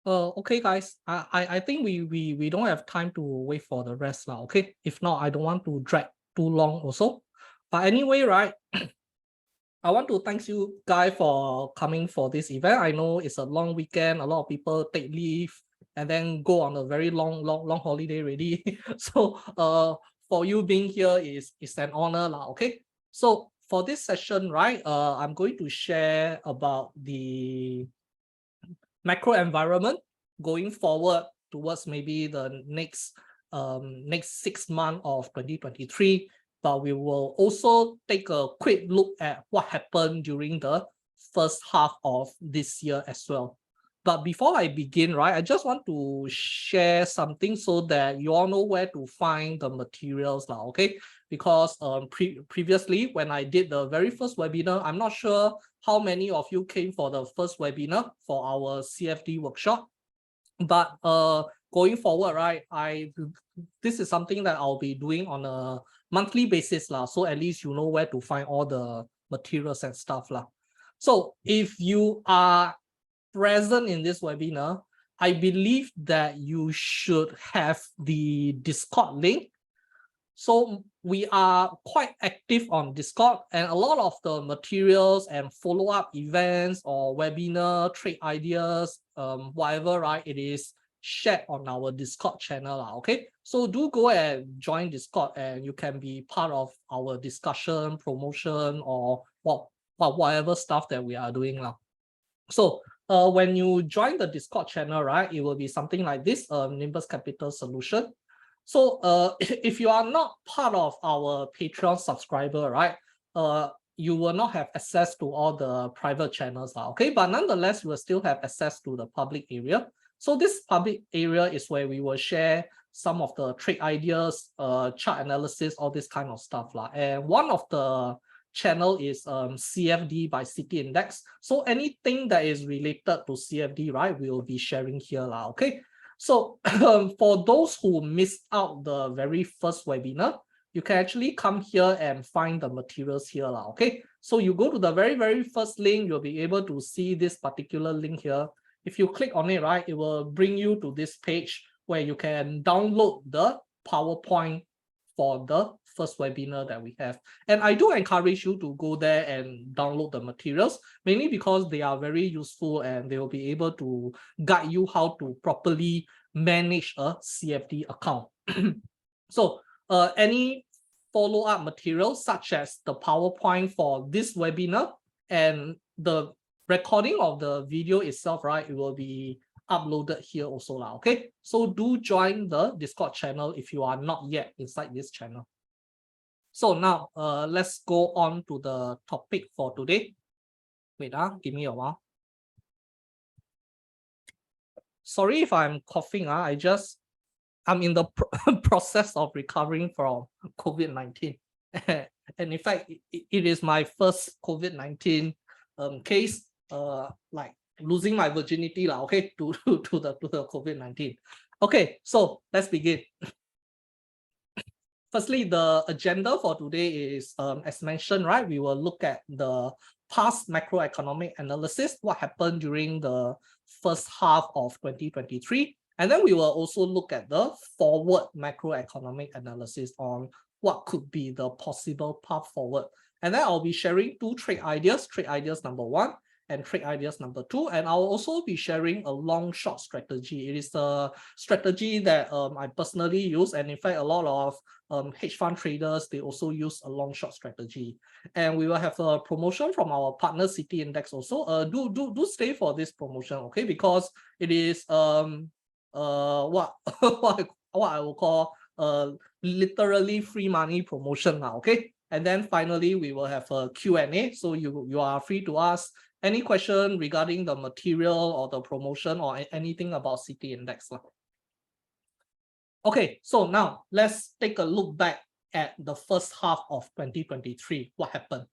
Okay, guys. I think we don't have time to wait for the rest now. Okay, if not, I don't want to drag too long also. But anyway, right? I want to thank you guys for coming for this event. I know it's a long weekend. A lot of people take leave and then go on a very long holiday already. So for you being here is an honor lah. Okay. So for this session, right? I'm going to share about the macro environment going forward towards maybe the next 6 months of 2023, but we will also take a quick look at what happened during the first half of this year as well. But before I begin, right, I just want to share something so that you all know where to find the materials now, okay? Because previously when I did the very first webinar, I'm not sure how many of you came for the first webinar for our CFD workshop, but going forward, right, this is something that I'll be doing on a monthly basis lah, so at least you know where to find all the materials and stuff lah. So if you are present in this webinar, I believe that you should have the Discord link. So we are quite active on Discord, and a lot of the materials and follow-up events or webinar, trade ideas, whatever, right, it is shared on our Discord channel. Okay, so do go and join Discord and you can be part of our discussion, promotion, or whatever stuff that we are doing now. So when you join the Discord channel, right, it will be something like this, Nimbus Capital Solution. So if you are not part of our Patreon subscriber, right, you will not have access to all the private channels, okay? But nonetheless, you will still have access to the public area. So this public area is where we will share some of the trade ideas, chart analysis, all this kind of stuff. And one of the channel is CFD by City Index. So anything that is related to CFD, right, we will be sharing here, okay? So for those who missed out the very first webinar, you can actually come here and find the materials here, okay? So you go to the very first link, you'll be able to see this particular link here. If you click on it, right, it will bring you to this page where you can download the PowerPoint for the first webinar that we have. And I do encourage you to go there and download the materials, mainly because they are very useful and they will be able to guide you how to properly manage a CFD account. So any follow-up materials such as the PowerPoint for this webinar and the recording of the video itself, right, it will be uploaded here also, okay? So do join the Discord channel if you are not yet inside this channel. So now let's go on to the topic for today. Wait, give me a while. Sorry if I'm coughing. I'm in the process of recovering from COVID-19. And in fact, it is my first COVID-19 case, like losing my virginity, okay, to the COVID-19. Okay, so let's begin. Firstly, the agenda for today is, as mentioned, right, we will look at the past macroeconomic analysis, what happened during the first half of 2023. And then we will also look at the forward macroeconomic analysis on what could be the possible path forward. And then I'll be sharing two trade ideas number 1 and trade ideas number 2. And I'll also be sharing a long short strategy. It is a strategy that I personally use. And in fact, a lot of hedge fund traders, they also use a long short strategy. And we will have a promotion from our partner City Index also. Do stay for this promotion, okay? Because it is what I will call literally free money promotion now, okay? And then finally we will have a Q&A, so you are free to ask any question regarding the material or the promotion or anything about City Index. Okay, so now let's take a look back at the first half of 2023. What happened?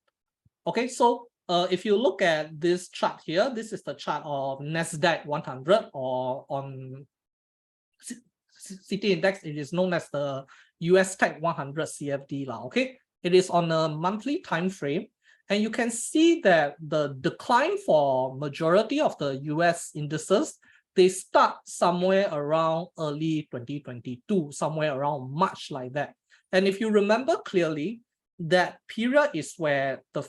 Okay, so if you look at this chart here, this is the chart of Nasdaq 100, or on City Index, it is known as the US Tech 100 CFD, okay? It is on a monthly time frame, and you can see that the decline for majority of the US indices, they start somewhere around early 2022, somewhere around March like that. And if you remember clearly, that period is where the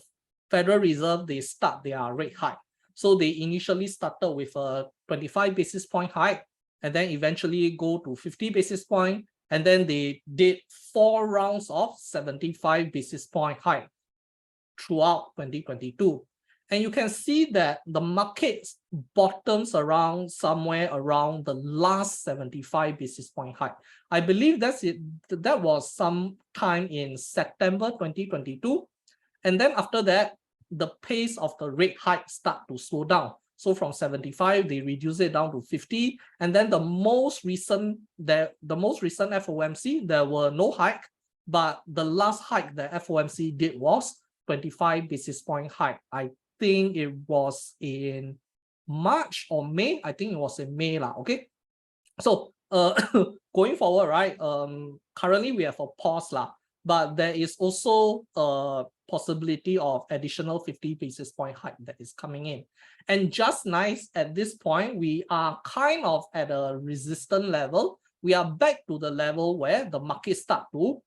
Federal Reserve, they start their rate hike. So they initially started with a 25 basis point hike, and then eventually go to 50 basis point, and then they did 4 rounds of 75 basis point hike throughout 2022. And you can see that the market bottoms around somewhere around the last 75 basis point hike. I believe that's it. That was sometime in September 2022. And then after that, the pace of the rate hike start to slow down. So from 75, they reduce it down to 50. And then the most recent FOMC, there were no hike, but the last hike the FOMC did was 25 basis point hike. I think it was in March or May. I think it was in May lah. Okay. So going forward, right? Currently we have a pause lah, but there is also a possibility of additional 50 basis point hike that is coming in. And just nice at this point, we are kind of at a resistant level. We are back to the level where the market start to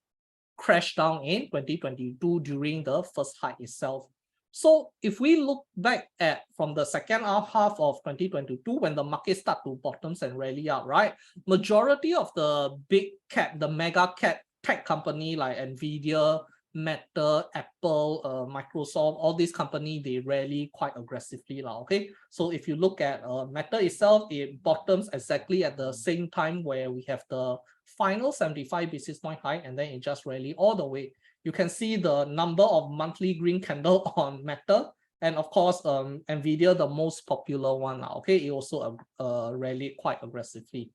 crash down in 2022 during the first hike itself. So if we look back at from the second half of 2022, when the market start to bottoms and rally out, right? Majority of the big cap, the mega cap tech company like Nvidia, Meta, Apple, Microsoft, all these companies, they rally quite aggressively lah. Okay, so if you look at Meta itself, it bottoms exactly at the same time where we have the final 75 basis point high, and then it just rally all the way. You can see the number of monthly green candle on Meta, and of course, Nvidia, the most popular one. Okay, it also rallied quite aggressively.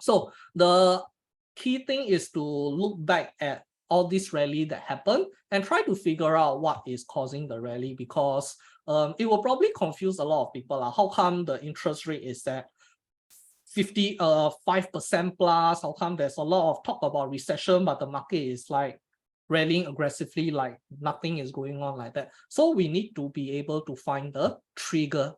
So the key thing is to look back at all this rally that happened and try to figure out what is causing the rally, because it will probably confuse a lot of people. How come the interest rate is at 5% plus? How come there's a lot of talk about recession, but the market is like rallying aggressively like nothing is going on like that? So we need to be able to find the trigger.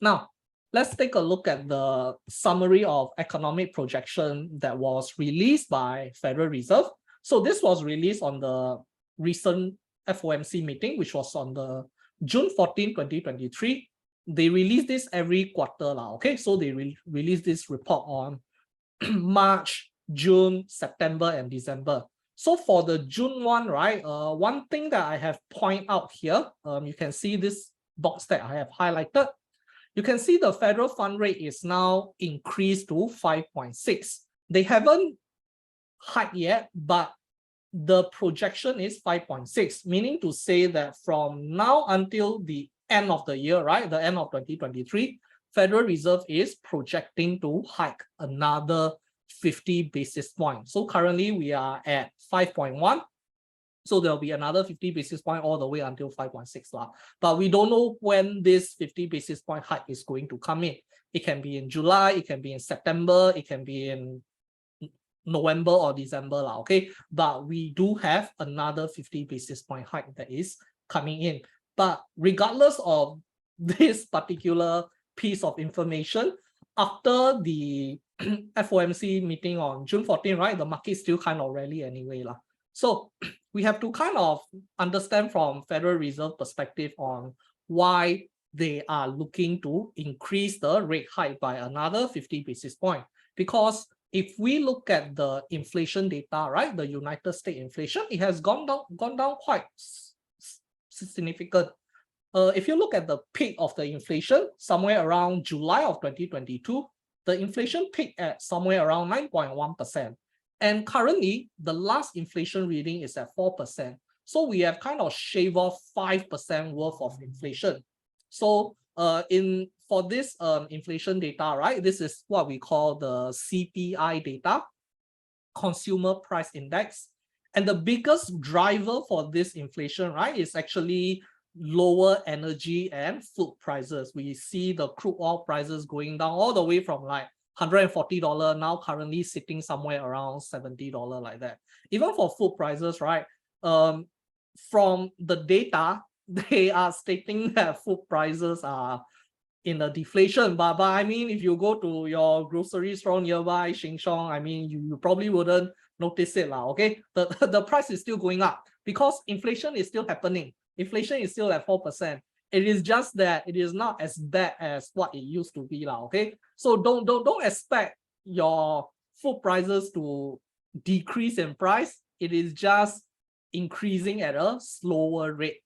Now, let's take a look at the summary of economic projection that was released by Federal Reserve. So this was released on the recent FOMC meeting, which was on the June 14, 2023. They release this every quarter lah. Okay, so they release this report on March, June, September, and December. So for the June one, right, one thing that I have point out here, you can see this box that I have highlighted. You can see the federal fund rate is now increased to 5.6. They haven't hiked yet, but the projection is 5.6, meaning to say that from now until the end of the year, right, the end of 2023, Federal Reserve is projecting to hike another 50 basis points. So currently we are at 5.1. So there'll be another 50 basis point all the way until 5.6 lah. But we don't know when this 50 basis point hike is going to come in. It can be in July, it can be in September, it can be in November or December lah. Okay, but we do have another 50 basis point hike that is coming in. But regardless of this particular piece of information, after the FOMC meeting on June 14, right, the market still kind of rally anyway lah. So we have to kind of understand from Federal Reserve perspective on why they are looking to increase the rate hike by another 50 basis point. Because if we look at the inflation data, right, the United States inflation, it has gone down quite significant. If you look at the peak of the inflation, somewhere around July of 2022, the inflation peaked at somewhere around 9.1%. And currently, the last inflation reading is at 4%. So we have kind of shaved off 5% worth of inflation. So for this inflation data, right, this is what we call the CPI data, Consumer Price Index. And the biggest driver for this inflation, right, is actually lower energy and food prices. We see the crude oil prices going down all the way from like $140 now currently sitting somewhere around $70 like that. Even for food prices, right, from the data, they are stating that food prices are in the deflation. But I mean, if you go to your grocery store nearby, Sheng Siong, I mean, you probably wouldn't notice it lah. Okay, the price is still going up because inflation is still happening. Inflation is still at 4%. It is just that it is not as bad as what it used to be lah. Okay, so don't expect your food prices to decrease in price. It is just increasing at a slower rate.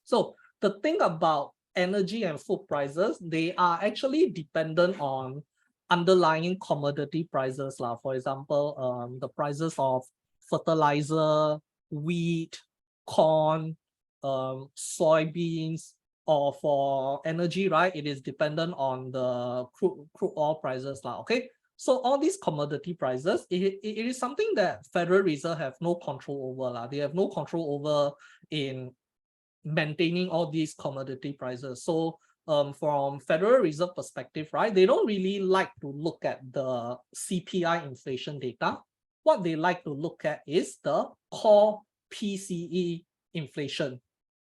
So the thing about energy and food prices, they are actually dependent on underlying commodity prices. For example, the prices of fertilizer, wheat, corn, soybeans, or for energy, right? It is dependent on the crude oil prices. Okay. So all these commodity prices, it is something that Federal Reserve have no control over. They have no control over in maintaining all these commodity prices. So from Federal Reserve perspective, right, they don't really like to look at the CPI inflation data. What they like to look at is the core PCE inflation.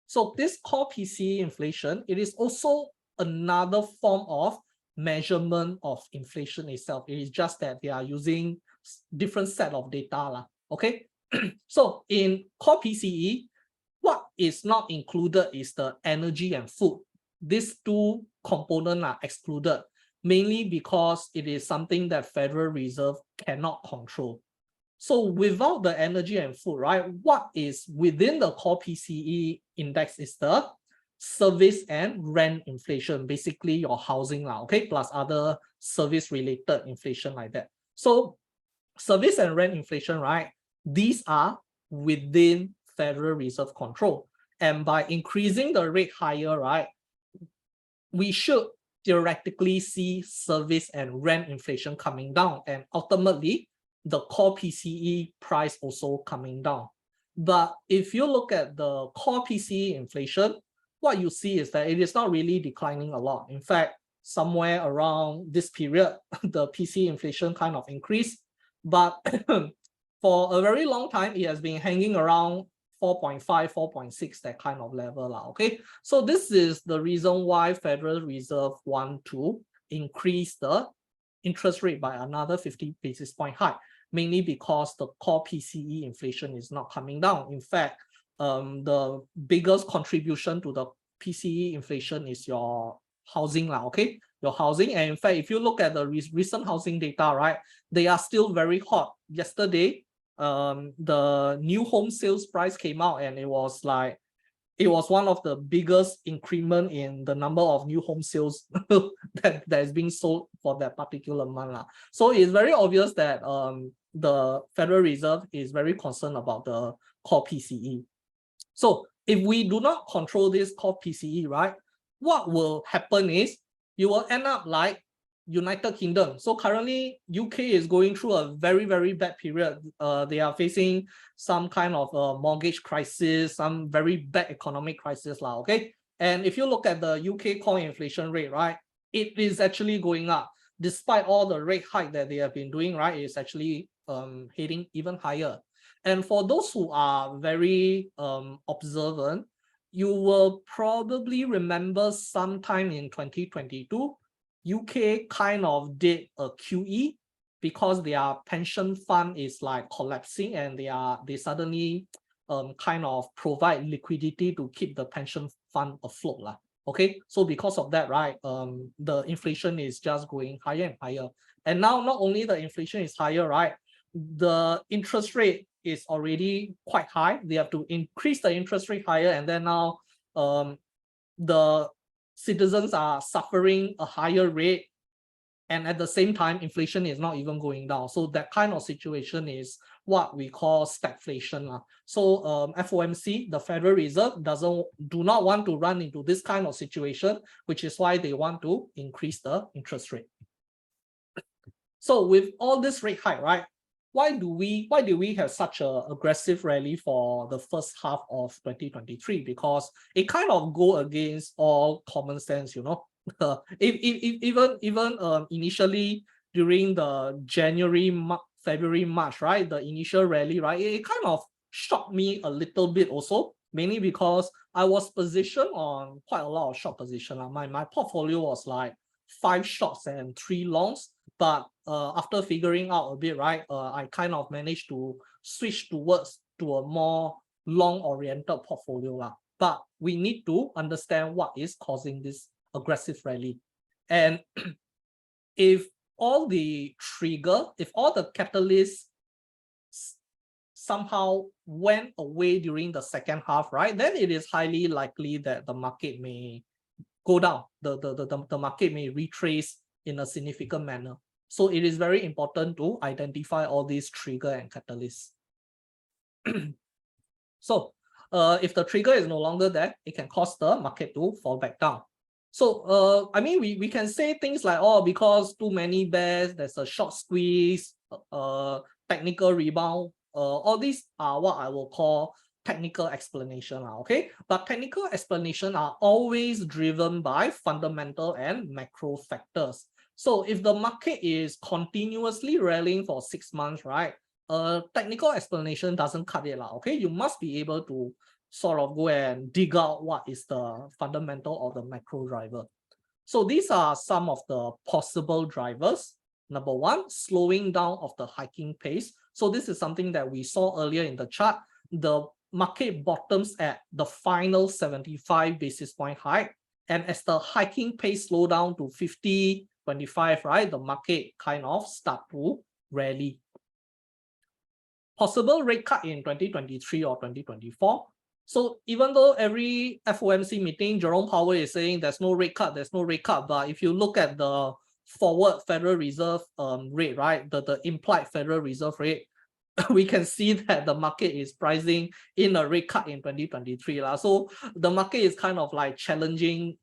So this core PCE inflation, it is also another form of measurement of inflation itself. It is just that they are using different set of data. Okay, so in core PCE, what is not included is the energy and food. These two components are excluded, mainly because it is something that Federal Reserve cannot control. So without the energy and food, right, what is within the core PCE index is the service and rent inflation, basically your housing, okay, plus other service-related inflation like that. So service and rent inflation, right, these are within Federal Reserve control. And by increasing the rate higher, right, we should theoretically see service and rent inflation coming down, and ultimately the core PCE price also coming down. But if you look at the core PCE inflation, what you see is that it is not really declining a lot. In fact, somewhere around this period, the PCE inflation kind of increased, but for a very long time, it has been hanging around 4.5, 4.6, that kind of level. Okay, so this is the reason why Federal Reserve want to increase the interest rate by another 50 basis point high, mainly because the core PCE inflation is not coming down. In fact, the biggest contribution to the PCE inflation is your housing, okay, your housing. And in fact, if you look at the recent housing data, right, they are still very hot. Yesterday, the new home sales price came out, and it was one of the biggest increment in the number of new home sales that is being sold for that particular month. So it's very obvious that the Federal Reserve is very concerned about the core PCE. So if we do not control this core PCE, right, what will happen is you will end up like United Kingdom. So currently, UK is going through a very, very bad period. They are facing some kind of mortgage crisis, some very bad economic crisis, okay? And if you look at the UK core inflation rate, right, it is actually going up. Despite all the rate hike that they have been doing, right, it's actually heading even higher. And for those who are very observant, you will probably remember sometime in 2022, UK kind of did a QE because their pension fund is like collapsing, and they suddenly kind of provide liquidity to keep the pension fund afloat. Okay, so because of that, right, the inflation is just going higher and higher. And now not only the inflation is higher, right, the interest rate is already quite high. They have to increase the interest rate higher, and then now the citizens are suffering a higher rate, and at the same time, inflation is not even going down. So that kind of situation is what we call stagflation. So FOMC, the Federal Reserve, do not want to run into this kind of situation, which is why they want to increase the interest rate. So with all this rate hike, right, why do we have such an aggressive rally for the first half of 2023? Because it kind of go against all common sense, even initially during the January, February, March, right, the initial rally, right, it kind of shocked me a little bit also, mainly because I was positioned on quite a lot of short position. My portfolio was like 5 shorts and 3 longs, but after figuring out a bit, right, I kind of managed to switch towards to a more long-oriented portfolio. But we need to understand what is causing this aggressive rally. And if all the catalysts somehow went away during the second half, right, then it is highly likely that the market may go down. The market may retrace in a significant manner. So it is very important to identify all these trigger and catalysts. So if the trigger is no longer there, it can cause the market to fall back down. So I mean, we can say things like, oh, because too many bears, there's a short squeeze, technical rebound. All these are what I will call technical explanation, okay? But technical explanation are always driven by fundamental and macro factors. So if the market is continuously rallying for 6 months, right, technical explanation doesn't cut it, okay? You must be able to sort of go and dig out what is the fundamental or the macro driver. So these are some of the possible drivers. Number one, slowing down of the hiking pace. So this is something that we saw earlier in the chart. The market bottoms at the final 75 basis point hike. And as the hiking pace slow down to 50, 25, right, the market kind of start to rally. Possible rate cut in 2023 or 2024. So even though every FOMC meeting, Jerome Powell is saying there's no rate cut, but if you look at the forward Federal Reserve rate, right, the implied Federal Reserve rate, we can see that the market is pricing in a rate cut in 2023. So the market is kind of like challenging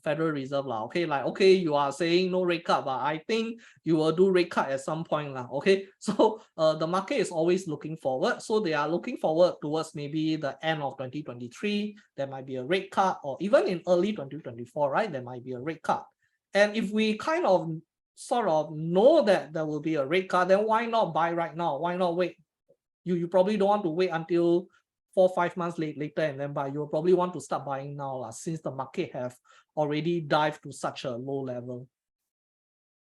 Federal Reserve. Okay, like, okay, you are saying no rate cut, but I think you will do rate cut at some point. Okay, so the market is always looking forward. So they are looking forward towards maybe the end of 2023. There might be a rate cut, or even in early 2024, right? There might be a rate cut. And if we kind of sort of know that there will be a rate cut, then why not buy right now? Why not wait? You probably don't want to wait until 4 or 5 months later and then buy. You'll probably want to start buying now, since the market have already dived to such a low level.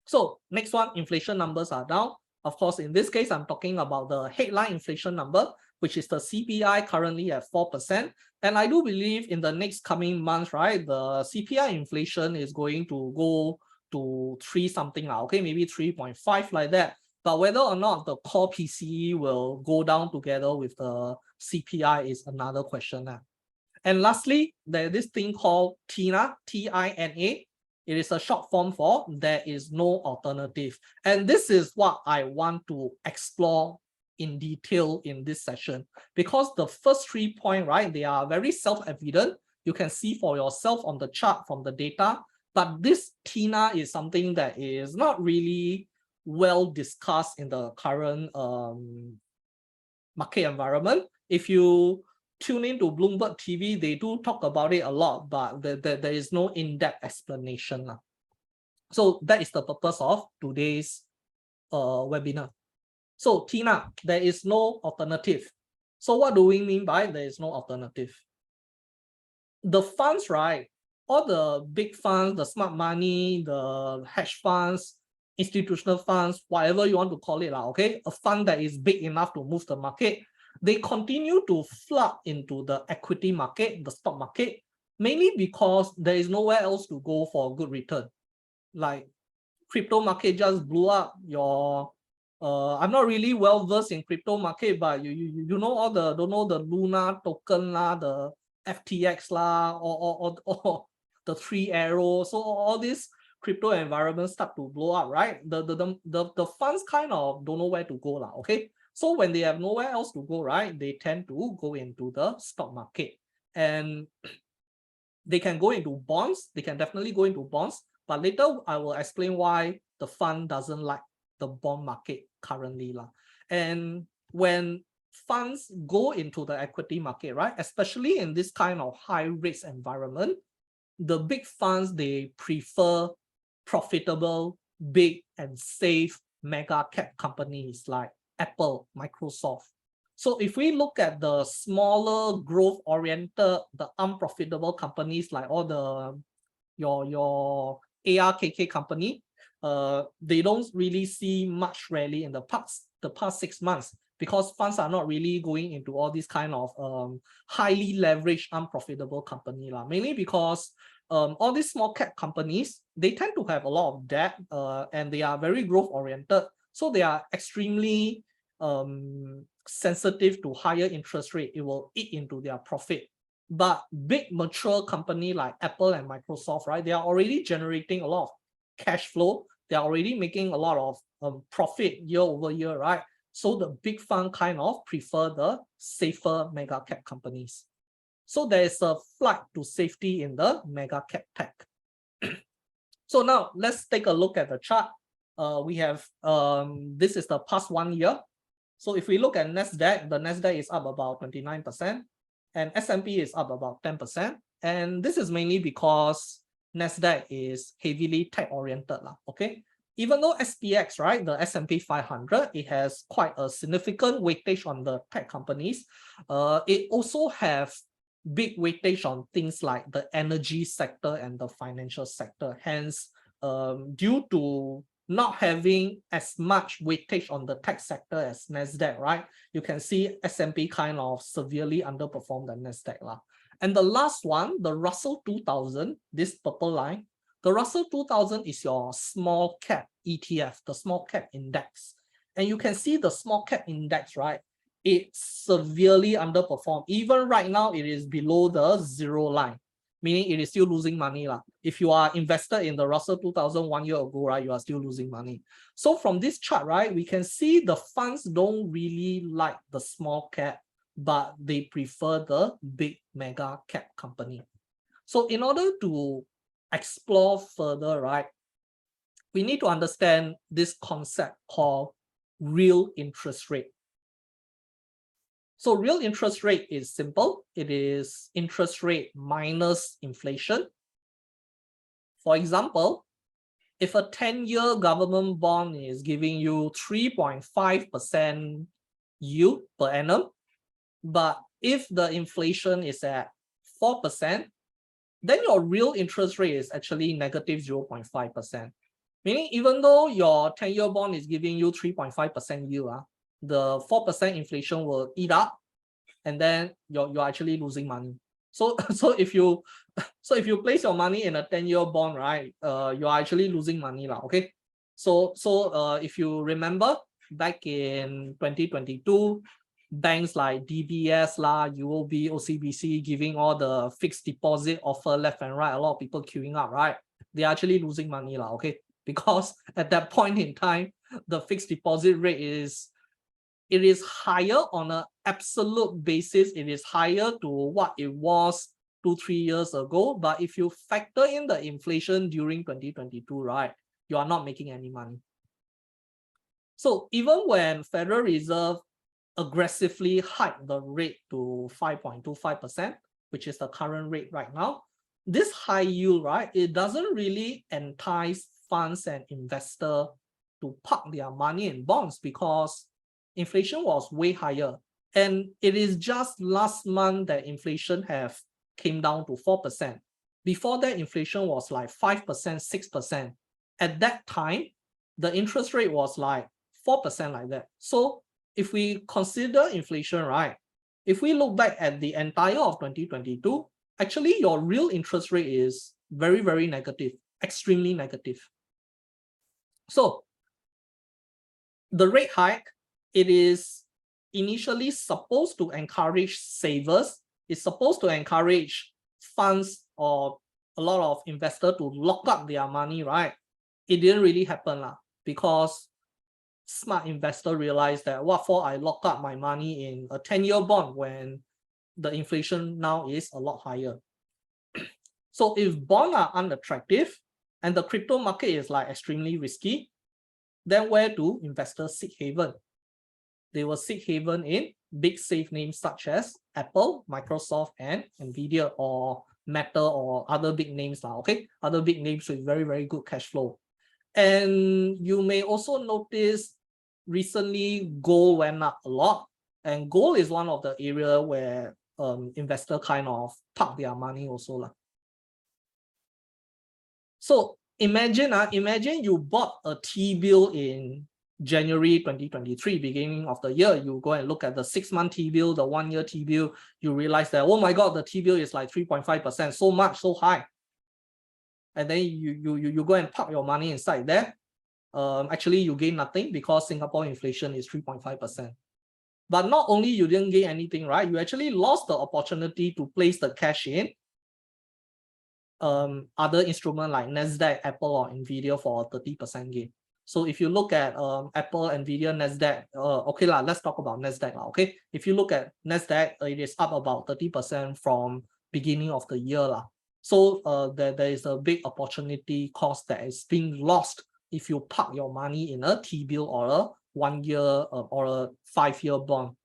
So next one, inflation numbers are down. Of course, in this case, I'm talking about the headline inflation number, which is the CPI currently at 4%. And I do believe in the next coming months, right, the CPI inflation is going to go to 3 something, okay, maybe 3.5 like that. But whether or not the core PCE will go down together with the CPI is another question. And lastly, there's this thing called TINA, T-I-N-A. It is a short form for there is no alternative. And this is what I want to explore in detail in this session, because the first 3 points, right, they are very self-evident. You can see for yourself on the chart from the data. But this TINA is something that is not really well discussed in the current market environment. If you tune into Bloomberg TV, they do talk about it a lot, but there is no in-depth explanation. So that is the purpose of today's webinar. So TINA, there is no alternative. So what do we mean by there is no alternative? The funds, right? All the big funds, the smart money, the hedge funds, institutional funds, whatever you want to call it, okay? A fund that is big enough to move the market, they continue to flood into the equity market, the stock market, mainly because there is nowhere else to go for a good return. Like crypto market just blew up. I'm not really well versed in crypto market, but you know all the, don't know, the Luna token the FTX or the 3 arrows. So all these crypto environments start to blow up, right? The funds kind of don't know where to go, okay? So when they have nowhere else to go, right, they tend to go into the stock market. And they can go into bonds. They can definitely go into bonds. But later I will explain why the fund doesn't like the bond market currently. And when funds go into the equity market, right, especially in this kind of high risk environment, the big funds, they prefer profitable, big and safe mega cap companies like Apple, Microsoft. So if we look at the smaller growth-oriented, the unprofitable companies like all the your ARKK company, they don't really see much rally in the past 6 months because funds are not really going into all these kind of highly leveraged unprofitable company mainly because all these small cap companies, they tend to have a lot of debt and they are very growth oriented, so they are extremely sensitive to higher interest rate. It will eat into their profit. But big mature company like Apple and Microsoft, right, they are already generating a lot of cash flow. They are already making a lot of profit year over year, right? So the big fund kind of prefer the safer mega cap companies. So there is a flight to safety in the mega cap tech. So now let's take a look at the chart. We have this is the past 1 year. So if we look at Nasdaq, the Nasdaq is up about 29%, and S&P is up about 10%. And this is mainly because Nasdaq is heavily tech oriented, okay? Even though SPX, right, the S&P 500, it has quite a significant weightage on the tech companies. It also have big weightage on things like the energy sector and the financial sector. Hence, due to not having as much weightage on the tech sector as Nasdaq, right? You can see S&P kind of severely underperformed the Nasdaq. And the last one, the Russell 2000, this purple line, the Russell 2000 is your small cap ETF, the small cap index. And you can see the small cap index, right? It severely underperformed. Even right now, it is below the zero line, meaning it is still losing money. If you are invested in the Russell 2000 1 year ago, right, you are still losing money. So from this chart, right, we can see the funds don't really like the small cap, but they prefer the big mega cap company. So in order to explore further, right, we need to understand this concept called real interest rate. So real interest rate is simple. It is interest rate minus inflation. For example, if a 10-year government bond is giving you 3.5% yield per annum, but if the inflation is at 4%, then your real interest rate is actually negative 0.5%. Meaning even though your 10-year bond is giving you 3.5% yield, the 4% inflation will eat up, and then you're actually losing money. So if you place your money in a 10-year bond, right, you're actually losing money, okay? So if you remember back in 2022, banks like DBS, UOB, OCBC giving all the fixed deposit offer left and right, a lot of people queuing up, right? They're actually losing money, okay? Because at that point in time, the fixed deposit rate is higher on an absolute basis. It is higher to what it was 2-3 years ago. But if you factor in the inflation during 2022, right, you are not making any money. So even when Federal Reserve aggressively hiked the rate to 5.25%, which is the current rate right now, this high yield, right, it doesn't really entice funds and investors to park their money in bonds because inflation was way higher. And it is just last month that inflation came down to 4%. Before that, inflation was like 5%, 6%. At that time, the interest rate was like 4% like that. So if we consider inflation, right, if we look back at the entire of 2022, actually your real interest rate is very, very negative, extremely negative. So the rate hike, it is initially supposed to encourage savers. It's supposed to encourage funds or a lot of investors to lock up their money, right? It didn't really happen because smart investor realized that what for I lock up my money in a 10-year bond when the inflation now is a lot higher. So if bonds are unattractive and the crypto market is like extremely risky, then where do investors seek haven? They will seek haven in big safe names such as Apple, Microsoft, and Nvidia, or Meta, or other big names okay? Other big names with very, very good cash flow. And you may also notice recently gold went up a lot. And gold is one of the area where investor kind of park their money also. So imagine you bought a T-bill in January 2023, beginning of the year. You go and look at the 6-month T-bill, the 1-year T-bill, you realize that, oh my God, the T-bill is like 3.5%, so much, so high. And then you go and park your money inside there. Actually, you gain nothing because Singapore inflation is 3.5%. But not only you didn't gain anything, right? You actually lost the opportunity to place the cash in other instrument like Nasdaq, Apple, or Nvidia for a 30% gain. So if you look at Apple, Nvidia, Nasdaq, okay lah, let's talk about Nasdaq lah. Okay, if you look at Nasdaq, it is up about 30% from beginning of the year lah. So there is a big opportunity cost that is being lost if you park your money in a T-bill or a 1-year or a 5-year bond.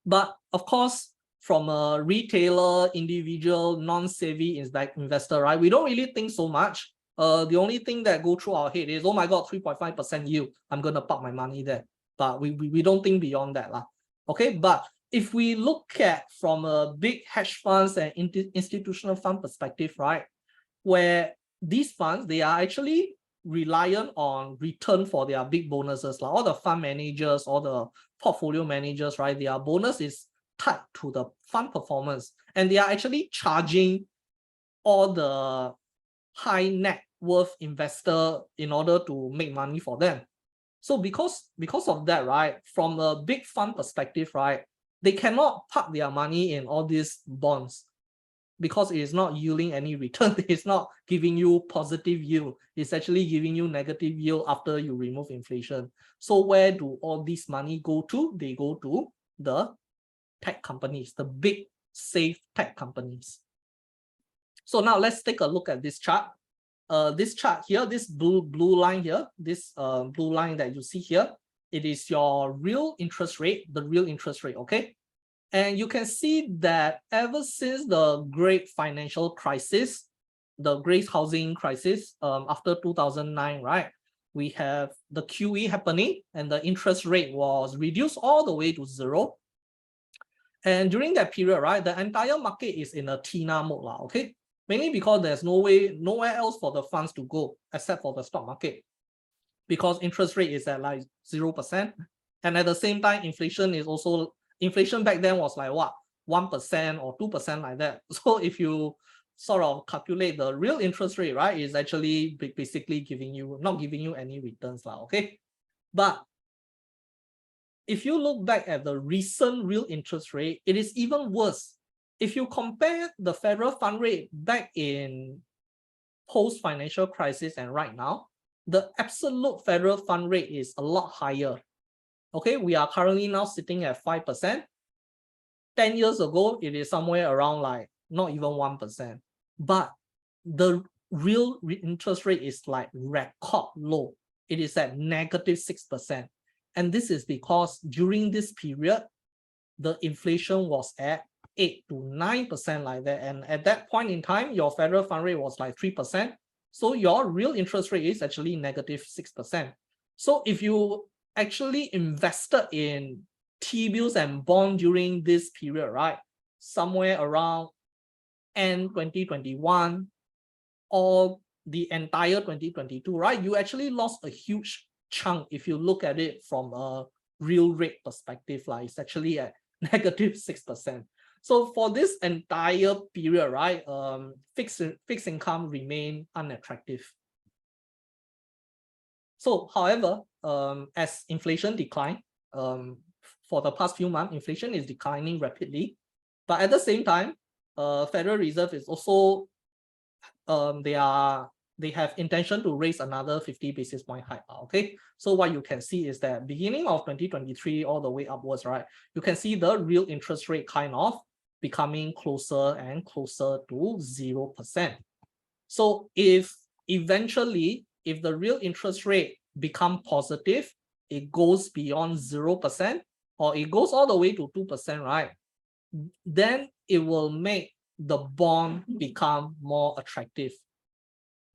But of course, from a retailer, individual, non-savvy investor, right, we don't really think so much. The only thing that go through our head is, oh my God, 3.5% yield, I'm gonna park my money there. But we don't think beyond that lah. Okay, but if we look at from a big hedge funds and institutional fund perspective, right, where these funds, they are actually reliant on return for their big bonuses. Like all the fund managers, all the portfolio managers, right, their bonus is tied to the fund performance, and they are actually charging all the high net worth investor in order to make money for them. So because of that, right, from a big fund perspective, right, they cannot park their money in all these bonds because it is not yielding any return. It's not giving you positive yield. It's actually giving you negative yield after you remove inflation. So where do all this money go to? They go to the tech companies, the big safe tech companies. So now let's take a look at this chart. This chart here, this blue line here, this blue line that you see here, it is your real interest rate, the real interest rate, okay? And you can see that ever since the great financial crisis, the great housing crisis after 2009, right? We have the QE happening and the interest rate was reduced all the way to 0. And during that period, right, the entire market is in a TINA mode, okay? Mainly because there's nowhere else for the funds to go except for the stock market, because interest rate is at like 0%. And at the same time, inflation back then was like what, 1% or 2% like that. So if you sort of calculate the real interest rate, right, is actually basically not giving you any returns, okay? But if you look back at the recent real interest rate, it is even worse. If you compare the federal fund rate back in post-financial crisis and right now, the absolute federal fund rate is a lot higher. Okay, we are currently now sitting at 5%. 10 years ago, it is somewhere around like not even 1%. But the real interest rate is like record low. It is at -6%. And this is because during this period, the inflation was at 8 to 9% like that. And at that point in time, your federal fund rate was like 3%. So your real interest rate is actually -6%. So if you actually invested in T-bills and bonds during this period, right, somewhere around end 2021 or the entire 2022, right, you actually lost a huge chunk if you look at it from a real rate perspective. Like it's actually at -6%. So for this entire period, right, fixed income remain unattractive. So however, as inflation decline, for the past few months, inflation is declining rapidly. But at the same time, Federal Reserve is also, they have intention to raise another 50 basis point hike. Okay, so what you can see is that beginning of 2023 all the way upwards, right, you can see the real interest rate kind of becoming closer and closer to 0%. So if eventually, if the real interest rate become positive, it goes beyond 0%, or it goes all the way to 2%, right, then it will make the bond become more attractive.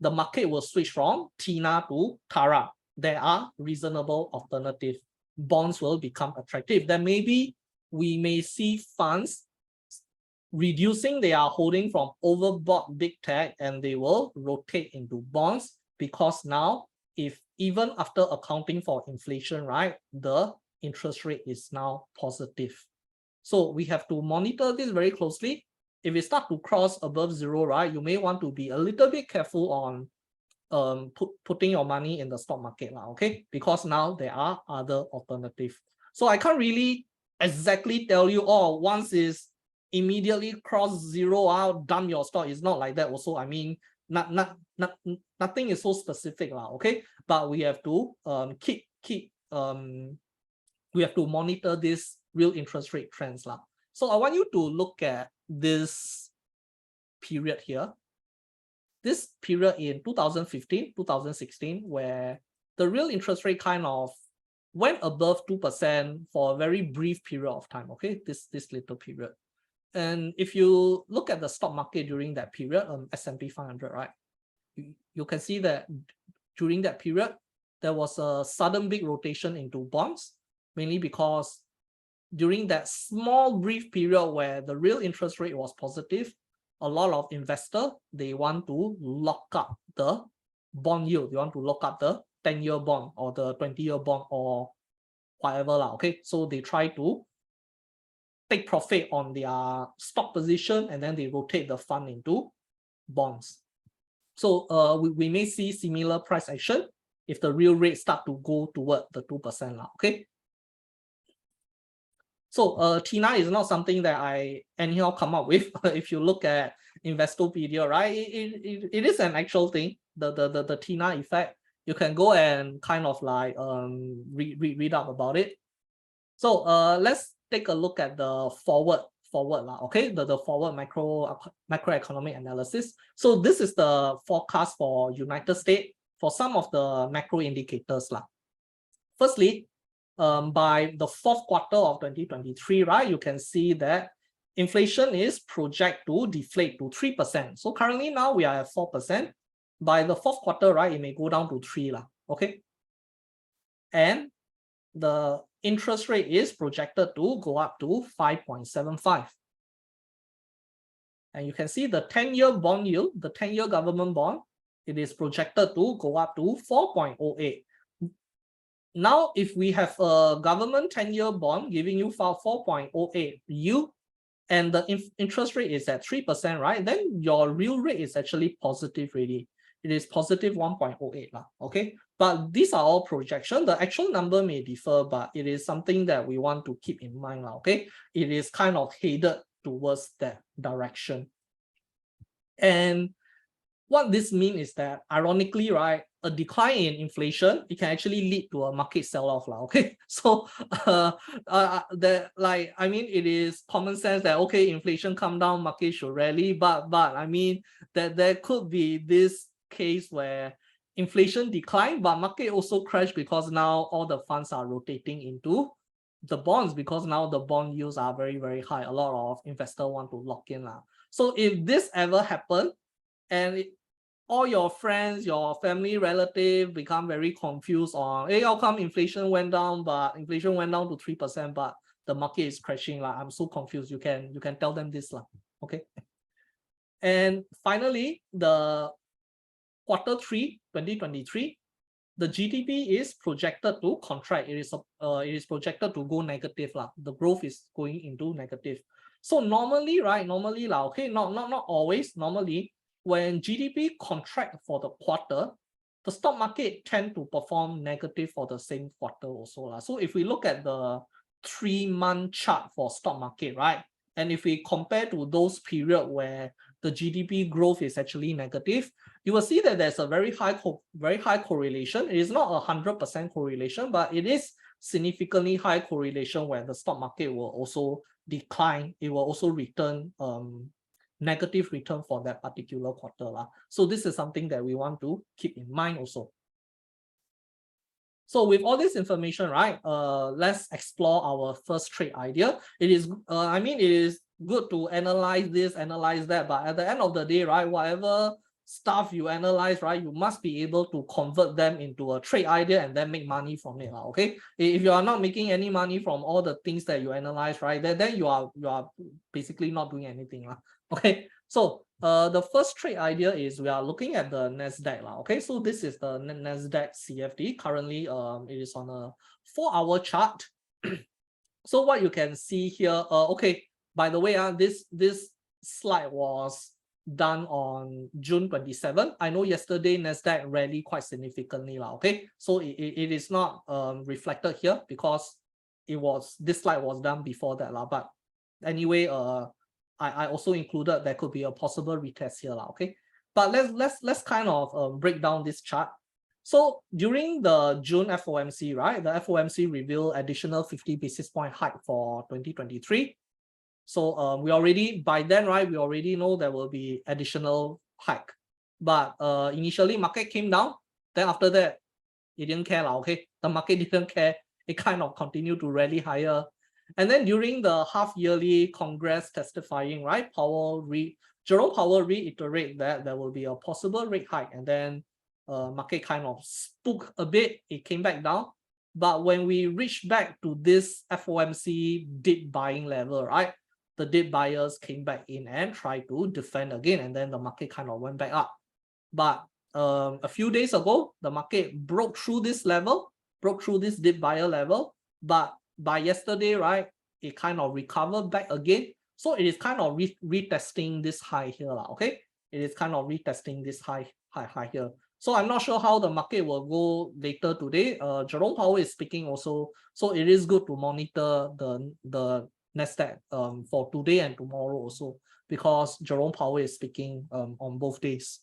The market will switch from TINA to TARA. There are reasonable alternatives. bonds will become attractive. Then maybe we may see funds reducing their holding from overbought big tech, and they will rotate into bonds, because now, if even after accounting for inflation, right, the interest rate is now positive. So we have to monitor this very closely. If it starts to cross above zero, right, you may want to be a little bit careful on putting your money in the stock market, okay? Because now there are other alternatives. So I can't really exactly tell you, oh, once is immediately cross zero out, dump your stock. It's not like that also. I mean, nothing is so specific, okay? But we have to we have to monitor this real interest rate trends. So I want you to look at this period here. This period in 2015, 2016, where the real interest rate kind of went above 2% for a very brief period of time, okay? This little period. And if you look at the stock market during that period, S&P 500, right? You can see that during that period, there was a sudden big rotation into bonds, mainly because during that small brief period where the real interest rate was positive, a lot of investors, they want to lock up the bond yield. They want to lock up the 10-year bond or the 20-year bond or whatever, okay? So they try to take profit on their stock position, and then they rotate the fund into bonds. So we may see similar price action if the real rate start to go toward the 2%, okay? So TINA is not something that I anyhow come up with. If you look at Investopedia, right, it is an actual thing. The TINA effect. You can go and kind of like read up about it. So let's take a look at the forward, okay, the forward macroeconomic analysis. So this is the forecast for United States for some of the macro indicators. Firstly, by the fourth quarter of 2023, right, you can see that inflation is projected to deflate to 3%. So currently now we are at 4%. By the fourth quarter, right, it may go down to 3%, okay? And the interest rate is projected to go up to 5.75. And you can see the 10-year bond yield, the 10-year government bond, it is projected to go up to 4.08. Now, if we have a government 10-year bond giving you 4.08 yield, and the interest rate is at 3%, right? Then your real rate is actually positive already. It is positive 1.08, okay? But these are all projections. The actual number may differ, but it is something that we want to keep in mind, okay? It is kind of headed towards that direction. And what this means is that, ironically, right, a decline in inflation, it can actually lead to a market sell-off, okay? So, I mean, it is common sense that, okay, inflation come down, market should rally, but I mean, that there could be this case where inflation decline, but market also crash because now all the funds are rotating into the bonds, because now the bond yields are very, very high. A lot of investors want to lock in. So if this ever happen, and all your friends, your family, relative become very confused on, hey, how come inflation went down, but inflation went down to 3%, but the market is crashing, I'm so confused. You can tell them this, okay? And finally, the quarter 3, 2023, the GDP is projected to contract. It is projected to go negative. The growth is going into negative. So normally, right, okay, not always, normally, when GDP contract for the quarter, the stock market tend to perform negative for the same quarter also. So if we look at the 3-month chart for stock market, right, and if we compare to those periods where the GDP growth is actually negative, you will see that there's a very high correlation. It is not 100% correlation, but it is significantly high correlation where the stock market will also decline. It will also return negative return for that particular quarter. So this is something that we want to keep in mind also. So with all this information, right, let's explore our first trade idea. It is, I mean, it is good to analyze this, analyze that, but at the end of the day, right, whatever stuff you analyze, right, you must be able to convert them into a trade idea and then make money from it. Okay. If you are not making any money from all the things that you analyze, right, then you are basically not doing anything. Okay. So the first trade idea is we are looking at the Nasdaq. Okay. So this is the Nasdaq CFD. Currently, it is on a 4-hour chart. So what you can see here, okay, by the way, this slide was done on June 27. I know yesterday Nasdaq rallied quite significantly, okay. So it is not reflected here because this slide was done before that, but anyway, I also included there could be a possible retest here, okay. But let's kind of break down this chart. So during the June FOMC, right, the FOMC revealed additional 50 basis point hike for 2023. So we already, by then, right, we already know there will be additional hike. But initially market came down. Then after that, it didn't care, okay. The market didn't care. It kind of continued to rally higher. And then during the half-yearly Congress testifying, right, Jerome Powell reiterated that there will be a possible rate hike, and then market kind of spooked a bit. It came back down. But when we reach back to this FOMC dip buying level, right, the dip buyers came back in and tried to defend again, and then the market kind of went back up. But a few days ago, the market broke through this level, broke through this dip buyer level. But by yesterday, right, it kind of recovered back again. So it is kind of retesting this high here, okay? It is kind of retesting this high here. So I'm not sure how the market will go later today. Jerome Powell is speaking also, so it is good to monitor the Nasdaq for today and tomorrow also, because Jerome Powell is speaking on both days.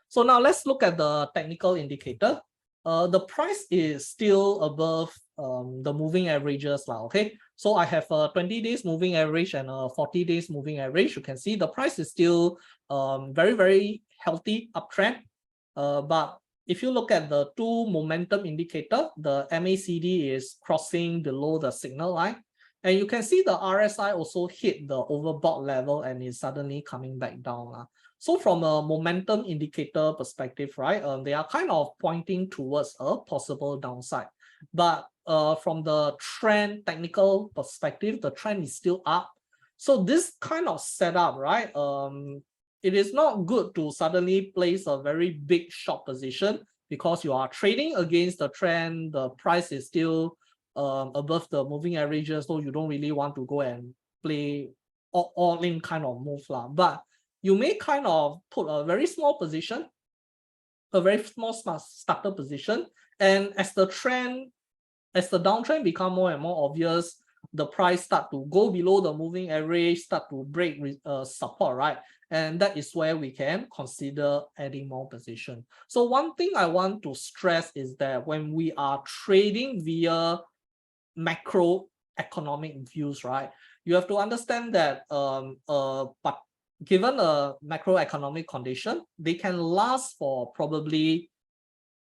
So now let's look at the technical indicator. The price is still above the moving averages, okay. So I have a 20 days moving average and a 40 days moving average. You can see the price is still very, very healthy uptrend. But if you look at the two momentum indicator, the MACD is crossing below the signal line. And you can see the RSI also hit the overbought level and is suddenly coming back down. So from a momentum indicator perspective, right, they are kind of pointing towards a possible downside. But from the trend technical perspective, the trend is still up. So this kind of setup, right, it is not good to suddenly place a very big short position because you are trading against the trend. The price is still above the moving averages, so you don't really want to go and play all-in kind of move. But you may kind of put a very small position, a very small starter position, and as the downtrend become more and more obvious, the price start to go below the moving average, start to break support, right? And that is where we can consider adding more position. So one thing I want to stress is that when we are trading via macroeconomic views, right, you have to understand that but given a macroeconomic condition, they can last for probably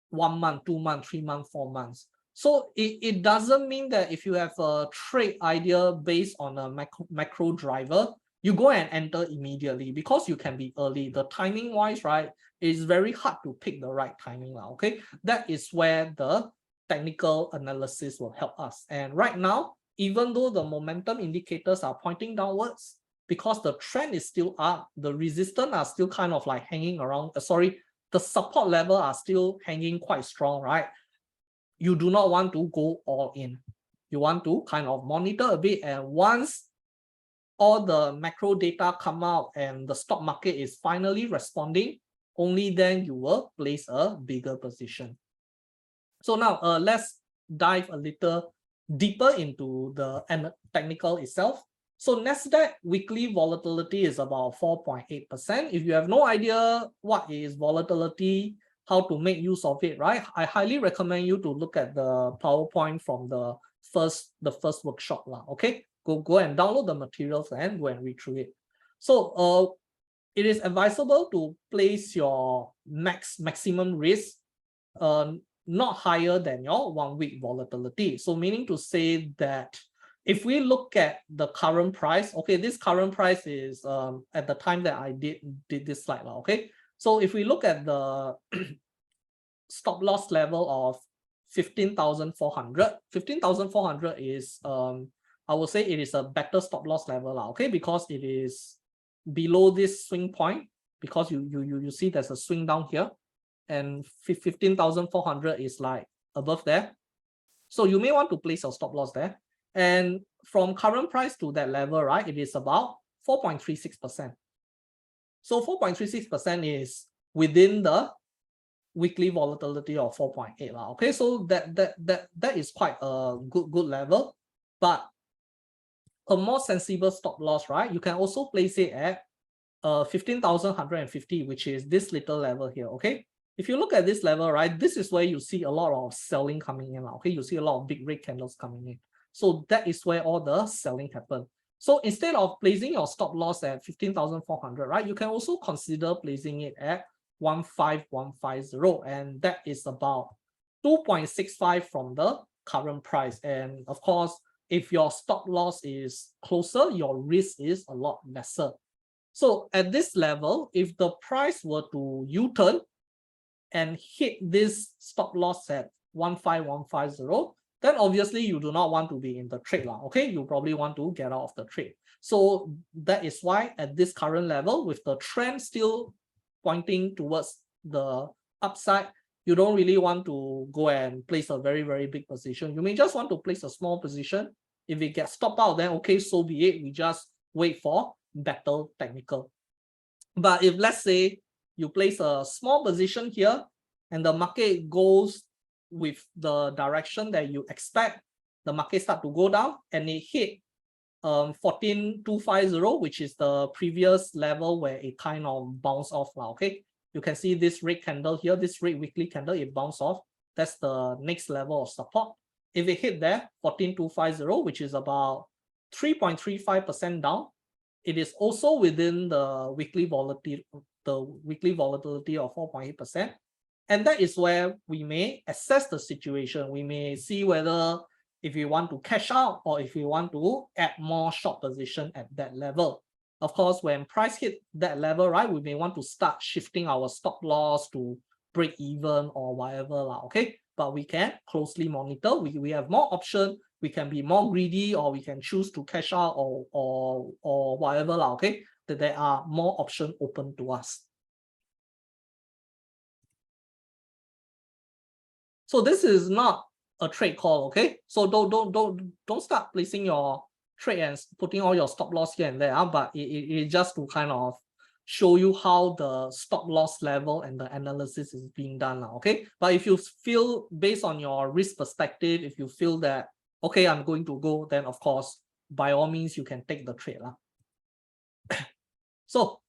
1 month, 2 months, 3 months, 4 months. So it doesn't mean that if you have a trade idea based on a macro driver, you go and enter immediately, because you can be early. The timing wise, right, it's very hard to pick the right timing now, okay? That is where the technical analysis will help us. And right now, even though the momentum indicators are pointing downwards, because the trend is still up, the resistance are still kind of like hanging around, the support level are still hanging quite strong, right? You do not want to go all in. You want to kind of monitor a bit, and once all the macro data come out and the stock market is finally responding, only then you will place a bigger position. So now let's dive a little deeper into the technical itself. So Nasdaq weekly volatility is about 4.8%. If you have no idea what is volatility, how to make use of it, right, I highly recommend you to look at the PowerPoint from the first workshop, okay? Go and download the materials and go and read through it. So it is advisable to place your maximum risk not higher than your 1 week volatility. So meaning to say that if we look at the current price, okay, this current price is at the time that I did this slide, okay, So if we look at the stop loss level of 15,400, 15,400 is I would say it is a better stop loss level, okay, because it is below this swing point, because you see there's a swing down here, and 15,400 is like above there. So you may want to place your stop loss there. And from current price to that level, right, it is about 4.36%. So 4.36% is within the weekly volatility of 4.8. Okay, so that is quite a good level. But a more sensible stop loss, right, you can also place it at 15,150, which is this little level here. Okay, if you look at this level, right, this is where you see a lot of selling coming in. Okay, you see a lot of big red candles coming in. So that is where all the selling happen. So instead of placing your stop loss at 15,400, right, you can also consider placing it at 15,150, and that is about 2.65 from the current price. And of course, if your stop loss is closer, your risk is a lot lesser. So at this level, if the price were to U-turn and hit this stop loss at 15,150, then obviously you do not want to be in the trade, okay? You probably want to get out of the trade. So that is why at this current level, with the trend still pointing towards the upside, you don't really want to go and place a very, very big position. You may just want to place a small position. If it gets stopped out, then okay, so be it. We just wait for better technical. But if let's say you place a small position here and the market goes with the direction that you expect, the market start to go down and it hit 14,250, which is the previous level where it kind of bounced off. Okay, you can see this red candle here, this red weekly candle, it bounced off. That's the next level of support. If it hit there, 14,250, which is about 3.35% down, it is also within the weekly volatility of 4.8%. And that is where we may assess the situation. We may see whether if we want to cash out or if we want to add more short position at that level. Of course, when price hit that level, right, we may want to start shifting our stop loss to break even or whatever, okay? But we can closely monitor. We have more options. We can be more greedy, or we can choose to cash out or whatever, okay? That there are more options open to us. So this is not a trade call, okay? So don't start placing your trade and putting all your stop loss here and there, but it just to kind of show you how the stop loss level and the analysis is being done, okay? But if you feel, based on your risk perspective, if you feel that, okay, I'm going to go, then of course, by all means, you can take the trade. So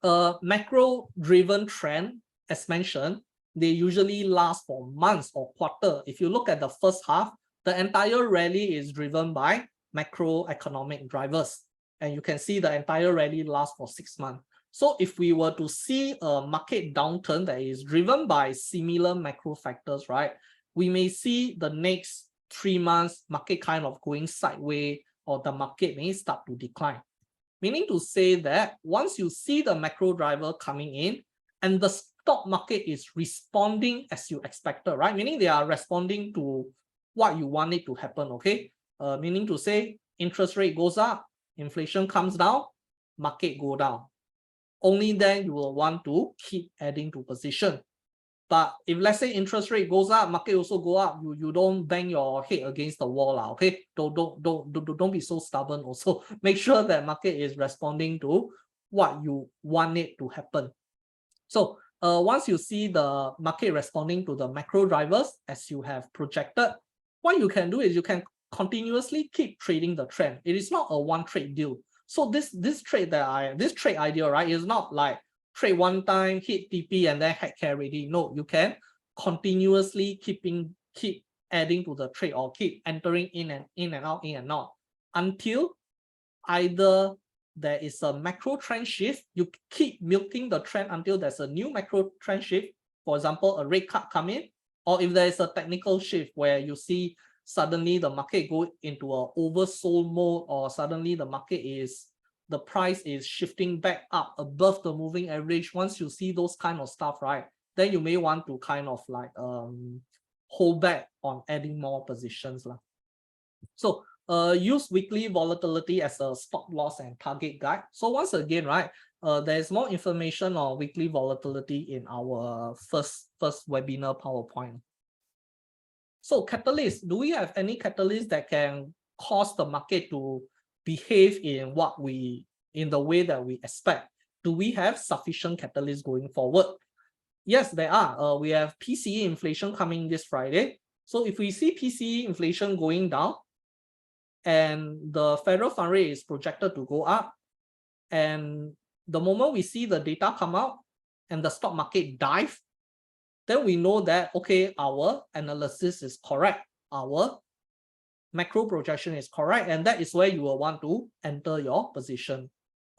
macro-driven trend, as mentioned, they usually last for months or quarter. If you look at the first half, the entire rally is driven by macroeconomic drivers. And you can see the entire rally lasts for 6 months. So if we were to see a market downturn that is driven by similar macro factors, right, we may see the next 3 months market kind of going sideways, or the market may start to decline. Meaning to say that once you see the macro driver coming in and the stock market is responding as you expected, right? Meaning they are responding to what you want it to happen, okay? Meaning to say interest rate goes up, inflation comes down, market go down. Only then you will want to keep adding to position. But if let's say interest rate goes up, market also go up, you don't bang your head against the wall, okay? Don't be so stubborn also. Make sure that market is responding to what you want it to happen. So once you see the market responding to the macro drivers as you have projected, what you can do is you can continuously keep trading the trend. It is not a one trade deal. So this trade idea, right, is not like trade one time, hit TP, and then heck carry. No, you can continuously keep adding to the trade, or keep entering in and out until either there is a macro trend shift. You keep milking the trend until there's a new macro trend shift. For example, a rate cut come in, or if there is a technical shift where you see suddenly the market go into a oversold mode, or suddenly the market is the price is shifting back up above the moving average, once you see those kind of stuff, right, then you may want to kind of like hold back on adding more positions lah. So use weekly volatility as a stop loss and target guide. So once again, right, there's more information on weekly volatility in our first webinar PowerPoint. So catalyst, do we have any catalyst that can cause the market to behave in the way that we expect? Do we have sufficient catalyst going forward? Yes, there are. We have PCE inflation coming this Friday. So if we see PCE inflation going down and the federal fund rate is projected to go up, and the moment we see the data come out and the stock market dive, then we know that, okay, our analysis is correct. Our macro projection is correct. And that is where you will want to enter your position.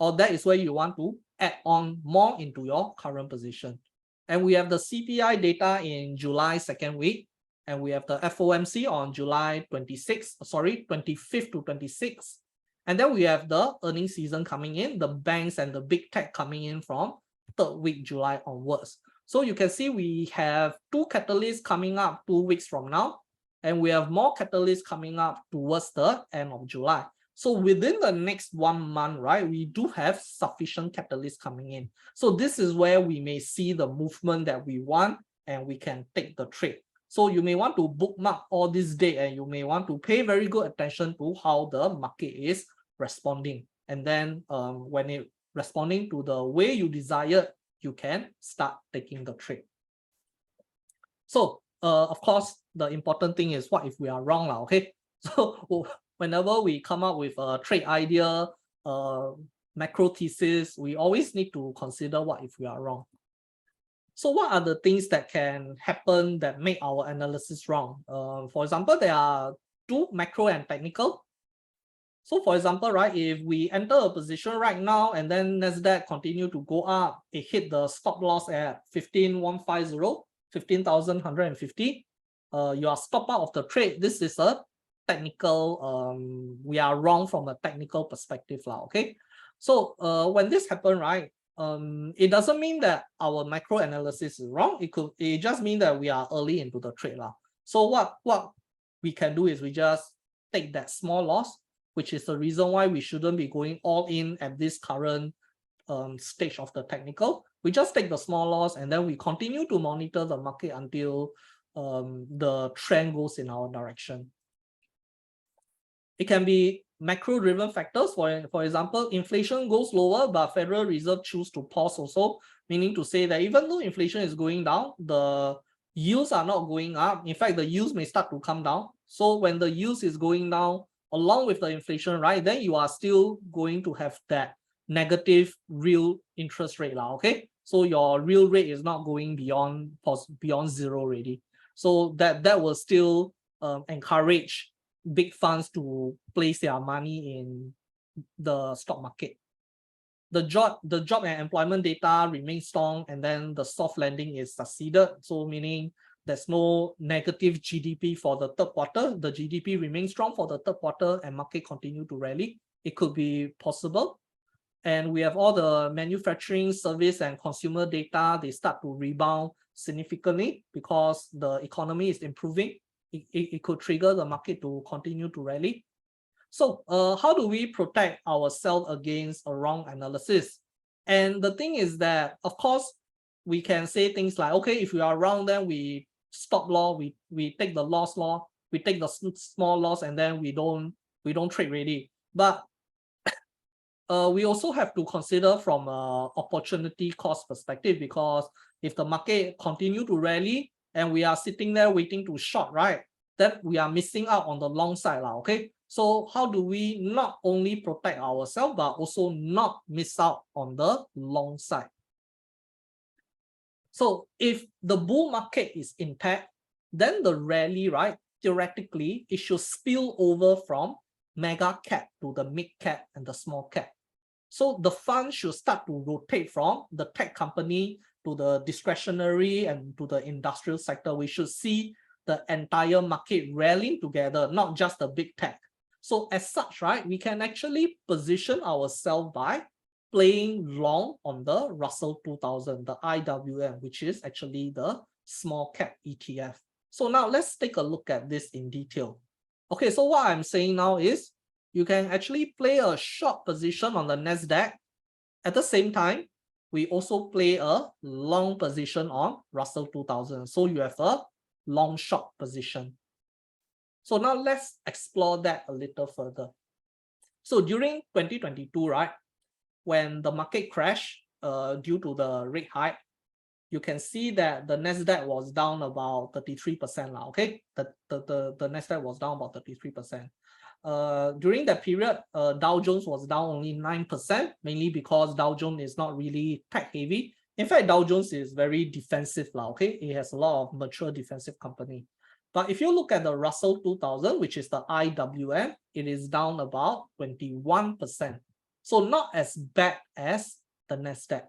Or that is where you want to add on more into your current position. And we have the CPI data in July 2nd week. And we have the FOMC on July 25th to 26th. And then we have the earnings season coming in, the banks and the big tech coming in from 3rd week July onwards. So you can see we have 2 catalysts coming up 2 weeks from now, and we have more catalysts coming up towards the end of July. So within the next 1 month, right, we do have sufficient catalysts coming in. So this is where we may see the movement that we want, and we can take the trade. So you may want to bookmark all this date, and you may want to pay very good attention to how the market is responding. And then when it responding to the way you desire, you can start taking the trade. So of course, the important thing is what if we are wrong, okay? So whenever we come up with a trade idea, macro thesis, we always need to consider what if we are wrong. So what are the things that can happen that make our analysis wrong? For example, there are 2, macro and technical. So for example, right, if we enter a position right now and then Nasdaq continue to go up, it hit the stop loss at 15,150, you are stop out of the trade. This is a technical, we are wrong from a technical perspective, okay? So when this happens, right, it doesn't mean that our macro analysis is wrong. It just means that we are early into the trade. So what we can do is we just take that small loss, which is the reason why we shouldn't be going all in at this current stage of the technical. We just take the small loss and then we continue to monitor the market until the trend goes in our direction. It can be macro-driven factors. For example, inflation goes lower, but Federal Reserve choose to pause also, meaning to say that even though inflation is going down, the yields are not going up. In fact, the yields may start to come down. So when the yields is going down, along with the inflation, right, then you are still going to have that negative real interest rate, okay? So your real rate is not going beyond zero already. So that will still encourage big funds to place their money in the stock market. The job and employment data remain strong, and then the soft landing is succeeded. So meaning there's no negative GDP for the 3rd quarter. The GDP remains strong for the 3rd quarter and market continue to rally. It could be possible. And we have all the manufacturing, service, and consumer data. They start to rebound significantly because the economy is improving. It could trigger the market to continue to rally. So how do we protect ourselves against a wrong analysis? And the thing is that, of course, we can say things like, okay, if we are wrong, then we stop loss, we take the loss, we take the small loss, and then we don't trade really. But we also have to consider from an opportunity cost perspective, because if the market continue to rally and we are sitting there waiting to short, right, then we are missing out on the long side, okay? So how do we not only protect ourselves, but also not miss out on the long side? So if the bull market is intact, then the rally, right, theoretically, it should spill over from mega cap to the mid cap and the small cap. So the fund should start to rotate from the tech company to the discretionary and to the industrial sector. We should see the entire market rallying together, not just the big tech. So as such, right, we can actually position ourselves by playing long on the Russell 2000, the IWM, which is actually the small cap ETF. So now let's take a look at this in detail. Okay, so what I'm saying now is you can actually play a short position on the Nasdaq. At the same time, we also play a long position on Russell 2000. So you have a long short position. So now let's explore that a little further. So during 2022, right, when the market crashed due to the rate hike, you can see that the Nasdaq was down about 33%. Okay, the Nasdaq was down about 33%. During that period, Dow Jones was down only 9%, mainly because Dow Jones is not really tech heavy. In fact, Dow Jones is very defensive. Okay, it has a lot of mature defensive company. But if you look at the Russell 2000, which is the IWM, it is down about 21%. So not as bad as the Nasdaq.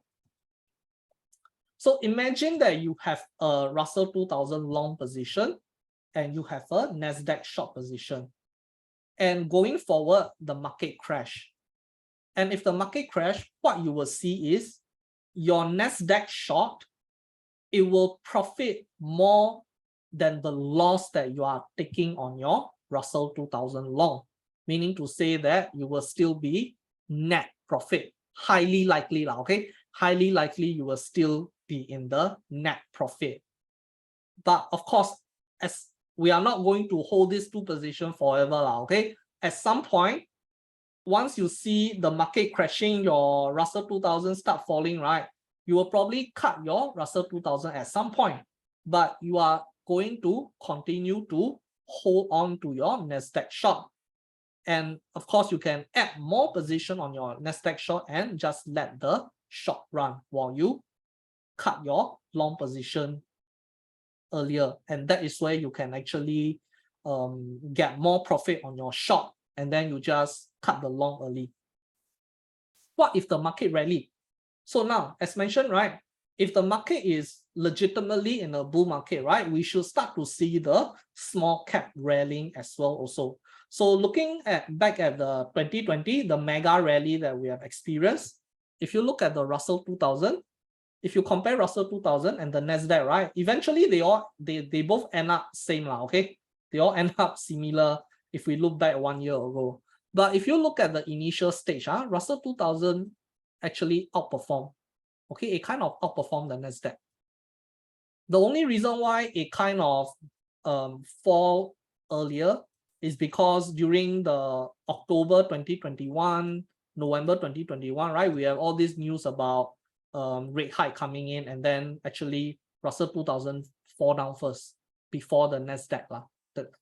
So imagine that you have a Russell 2000 long position and you have a Nasdaq short position. And going forward, the market crash. And if the market crash, what you will see is your Nasdaq short, it will profit more than the loss that you are taking on your Russell 2000 long. Meaning to say that you will still be net profit. Highly likely, okay? Highly likely you will still be in the net profit. But of course, as we are not going to hold these two positions forever, okay? At some point, once you see the market crashing, your Russell 2000 start falling, right? You will probably cut your Russell 2000 at some point, but you are going to continue to hold on to your Nasdaq short. And of course, you can add more position on your Nasdaq short and just let the short run while you cut your long position earlier. And that is where you can actually get more profit on your short, and then you just cut the long early. What if the market rally? So now, as mentioned, right, if the market is legitimately in a bull market, right, we should start to see the small cap rallying as well also. So looking back at the 2020, the mega rally that we have experienced, if you look at the Russell 2000, if you compare Russell 2000 and the Nasdaq, right, eventually they both end up same, okay? They all end up similar if we look back 1 year ago. But if you look at the initial stage, Russell 2000 actually outperformed. Okay, it kind of outperformed the Nasdaq. The only reason why it kind of fall earlier is because during the October 2021, November 2021, right, we have all this news about rate hike coming in, and then actually Russell 2000 fall down first before the Nasdaq.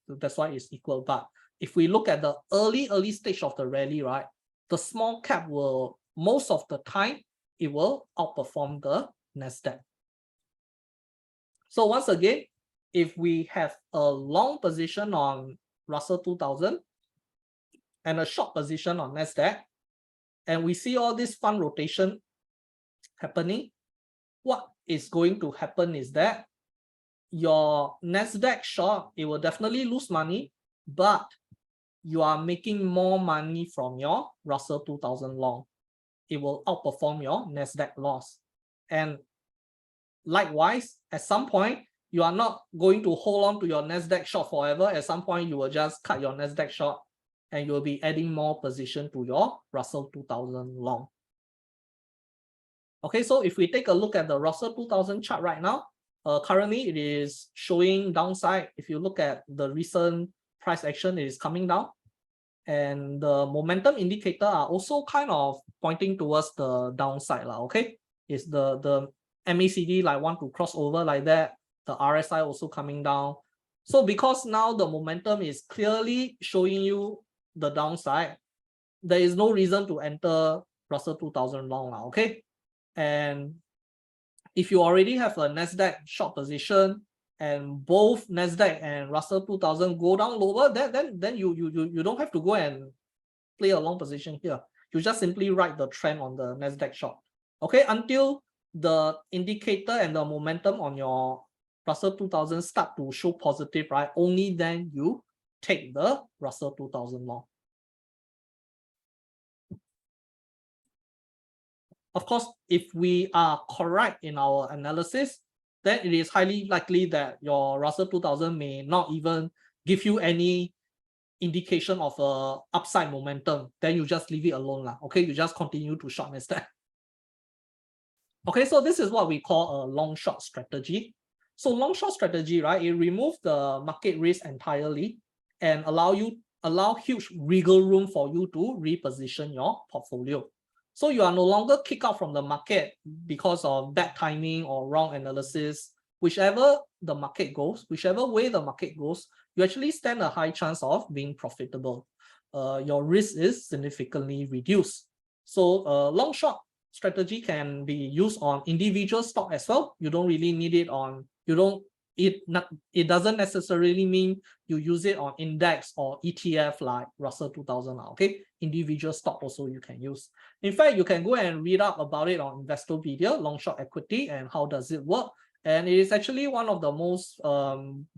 That's why it's equal. But if we look at the early stage of the rally, right, the small cap will, most of the time, it will outperform the Nasdaq. So once again, if we have a long position on Russell 2000 and a short position on Nasdaq, and we see all this fund rotation happening, what is going to happen is that your Nasdaq short, it will definitely lose money, but you are making more money from your Russell 2000 long. It will outperform your Nasdaq loss. And likewise, at some point, you are not going to hold on to your Nasdaq short forever. At some point, you will just cut your Nasdaq short and you will be adding more position to your Russell 2000 long. Okay, so if we take a look at the Russell 2000 chart right now, currently it is showing downside. If you look at the recent price action, it is coming down. And the momentum indicator are also kind of pointing towards the downside. Okay, it's the MACD like want to cross over like that. The RSI also coming down. So because now the momentum is clearly showing you the downside, there is no reason to enter Russell 2000 long. Okay, and if you already have a Nasdaq short position and both Nasdaq and Russell 2000 go down lower, then you don't have to go and play a long position here. You just simply ride the trend on the Nasdaq short. Okay, until the indicator and the momentum on your Russell 2000 start to show positive, right? Only then you take the Russell 2000 long. Of course, if we are correct in our analysis, then it is highly likely that your Russell 2000 may not even give you any indication of a upside momentum. Then you just leave it alone lah. Okay, you just continue to short Nasdaq. Okay, so this is what we call a long short strategy. So long short strategy, right? It removes the market risk entirely and allow huge wiggle room for you to reposition your portfolio. So you are no longer kicked out from the market because of bad timing or wrong analysis. Whichever the market goes, whichever way the market goes, you actually stand a high chance of being profitable. Your risk is significantly reduced. So long short strategy can be used on individual stock as well. You don't really need it on, it doesn't necessarily mean you use it on index or ETF like Russell 2000. Okay, individual stock also you can use. In fact, you can go and read up about it on Investopedia, long short equity, and how does it work. And it is actually one of the most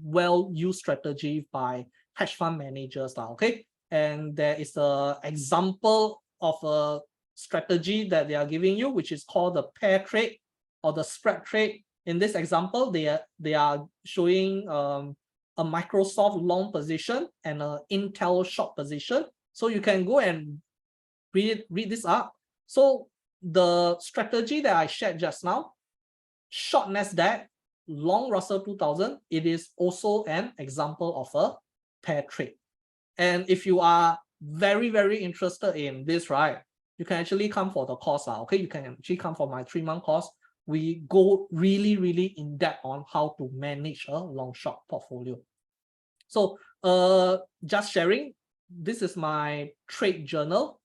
well-used strategy by hedge fund managers. Okay, and there is an example of a strategy that they are giving you, which is called the pair trade or the spread trade. In this example, they are showing a Microsoft long position and an Intel short position. So you can go and read this up. So the strategy that I shared just now, short Nasdaq, long Russell 2000, it is also an example of a pair trade. And if you are very, very interested in this, right, you can actually come for the course. Okay, you can actually come for my 3-month course. We go really, really in depth on how to manage a long short portfolio. So just sharing, this is my trade journal.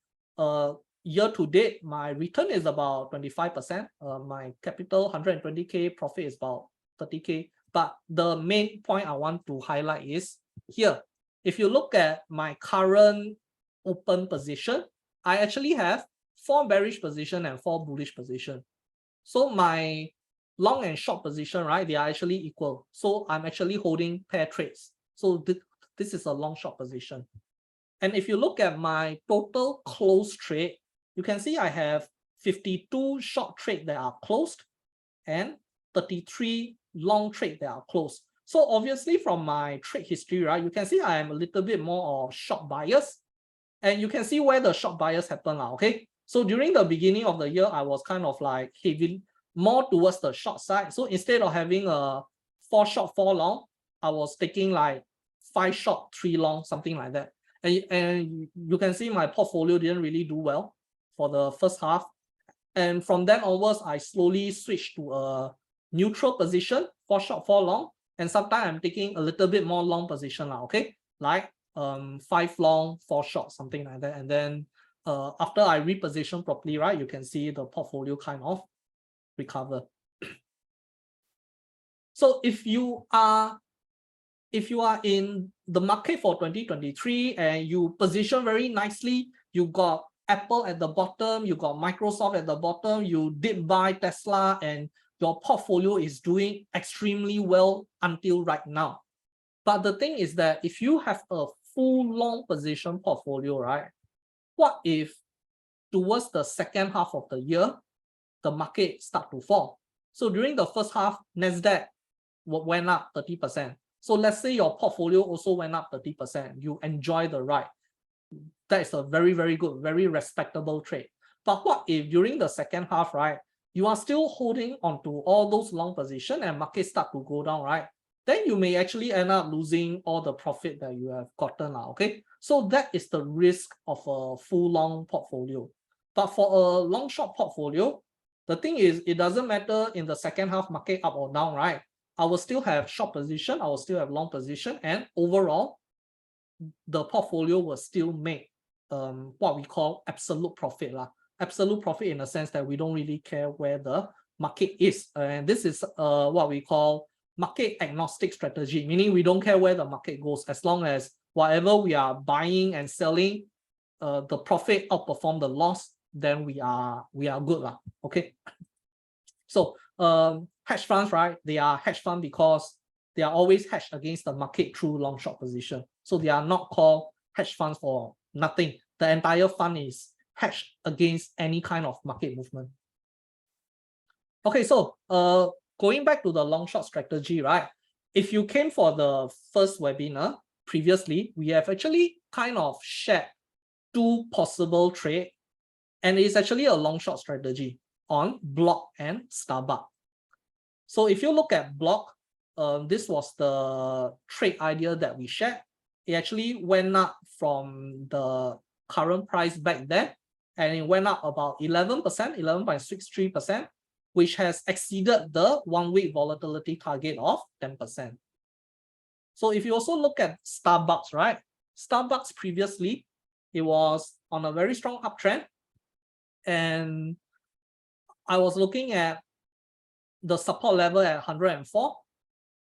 Year to date, my return is about 25%. My capital 120K, profit is about 30K. But the main point I want to highlight is here. If you look at my current open position, I actually have 4 bearish position and 4 bullish position. So my long and short position, right, they are actually equal. So I'm actually holding pair trades. So this is a long short position. And if you look at my total closed trade, you can see I have 52 short trade that are closed and 33 long trade that are closed. So obviously from my trade history, right, you can see I am a little bit more of short bias. And you can see where the short bias happen now. Okay, so during the beginning of the year, I was kind of like heavy more towards the short side. So instead of having a 4 short 4 long, I was taking like 5 short 3 long, something like that. And you can see my portfolio didn't really do well for the first half. And from then onwards, I slowly switched to a neutral position, 4 short 4 long. And sometimes I'm taking a little bit more long position now. Okay, like 5 long 4 short, something like that. And then after I reposition properly, right, you can see the portfolio kind of recover. So if you are in the market for 2023 and you position very nicely, you got Apple at the bottom, you got Microsoft at the bottom, you did buy Tesla, and your portfolio is doing extremely well until right now. But the thing is that if you have a full long position portfolio, right, what if towards the second half of the year, the market start to fall? So during the first half, Nasdaq went up 30%. So let's say your portfolio also went up 30%. You enjoy the ride. That is a very, very good, very respectable trade. But what if during the second half, right, you are still holding onto all those long position and market start to go down, right? Then you may actually end up losing all the profit that you have gotten now. Okay, so that is the risk of a full long portfolio. But for a long short portfolio, the thing is, it doesn't matter in the second half market up or down, right? I will still have short position, I will still have long position, and overall, the portfolio will still make what we call absolute profit. Absolute profit in the sense that we don't really care where the market is. And this is what we call market agnostic strategy, meaning we don't care where the market goes as long as whatever we are buying and selling, the profit outperform the loss, then we are good. Okay. So hedge funds, right? They are hedge fund because they are always hedged against the market through long short position. So they are not called hedge funds for nothing. The entire fund is hedged against any kind of market movement. Okay, so going back to the long short strategy, right? If you came for the first webinar previously, we have actually kind of shared two possible trade, and it's actually a long short strategy on Block and Starbucks. So if you look at Block, this was the trade idea that we shared. It actually went up from the current price back then, and it went up about 11%, 11.63%, which has exceeded the 1 week volatility target of 10%. So if you also look at Starbucks, right? Starbucks previously, it was on a very strong uptrend, and I was looking at the support level at 104.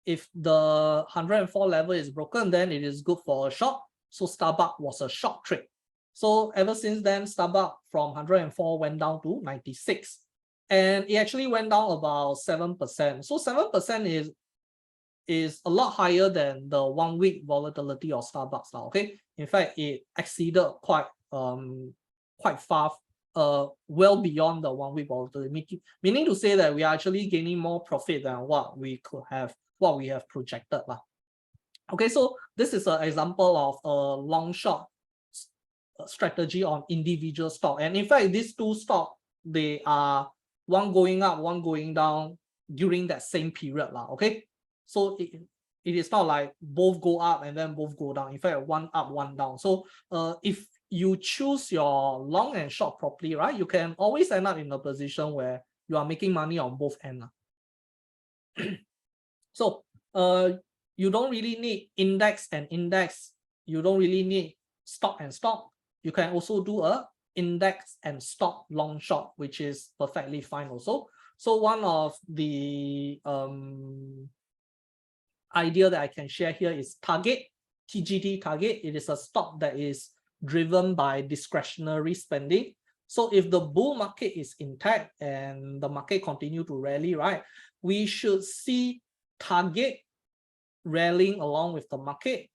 If the 104 level is broken, then it is good for a short. So Starbucks was a short trade. So ever since then, Starbucks from 104 went down to 96. And it actually went down about 7%. So 7% is a lot higher than the 1 week volatility of Starbucks now. Okay. In fact, it exceeded quite far, well beyond the 1 week volatility, meaning to say that we are actually gaining more profit than what we have projected. Okay, so this is an example of a long short strategy on individual stock. And in fact, these two stocks, they are one going up, one going down during that same period. Okay, so it is not like both go up and then both go down. In fact, one up, one down. So if you choose your long and short properly, right, you can always end up in a position where you are making money on both ends. So you don't really need index and index. You don't really need stock and stock. You can also do a index and stock long short, which is perfectly fine also. So one of the idea that I can share here is Target, TGT Target. It is a stock that is driven by discretionary spending. So if the bull market is intact and the market continue to rally, right, we should see Target rallying along with the market,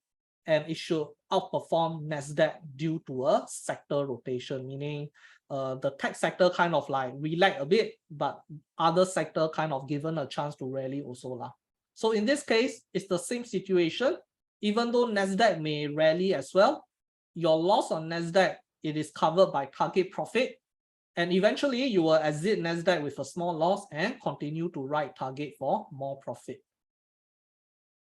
and it should outperform Nasdaq due to a sector rotation, meaning the tech sector kind of like relax a bit, but other sector kind of given a chance to rally also. So in this case, it's the same situation. Even though Nasdaq may rally as well, your loss on Nasdaq, it is covered by target profit, and eventually you will exit Nasdaq with a small loss and continue to ride target for more profit.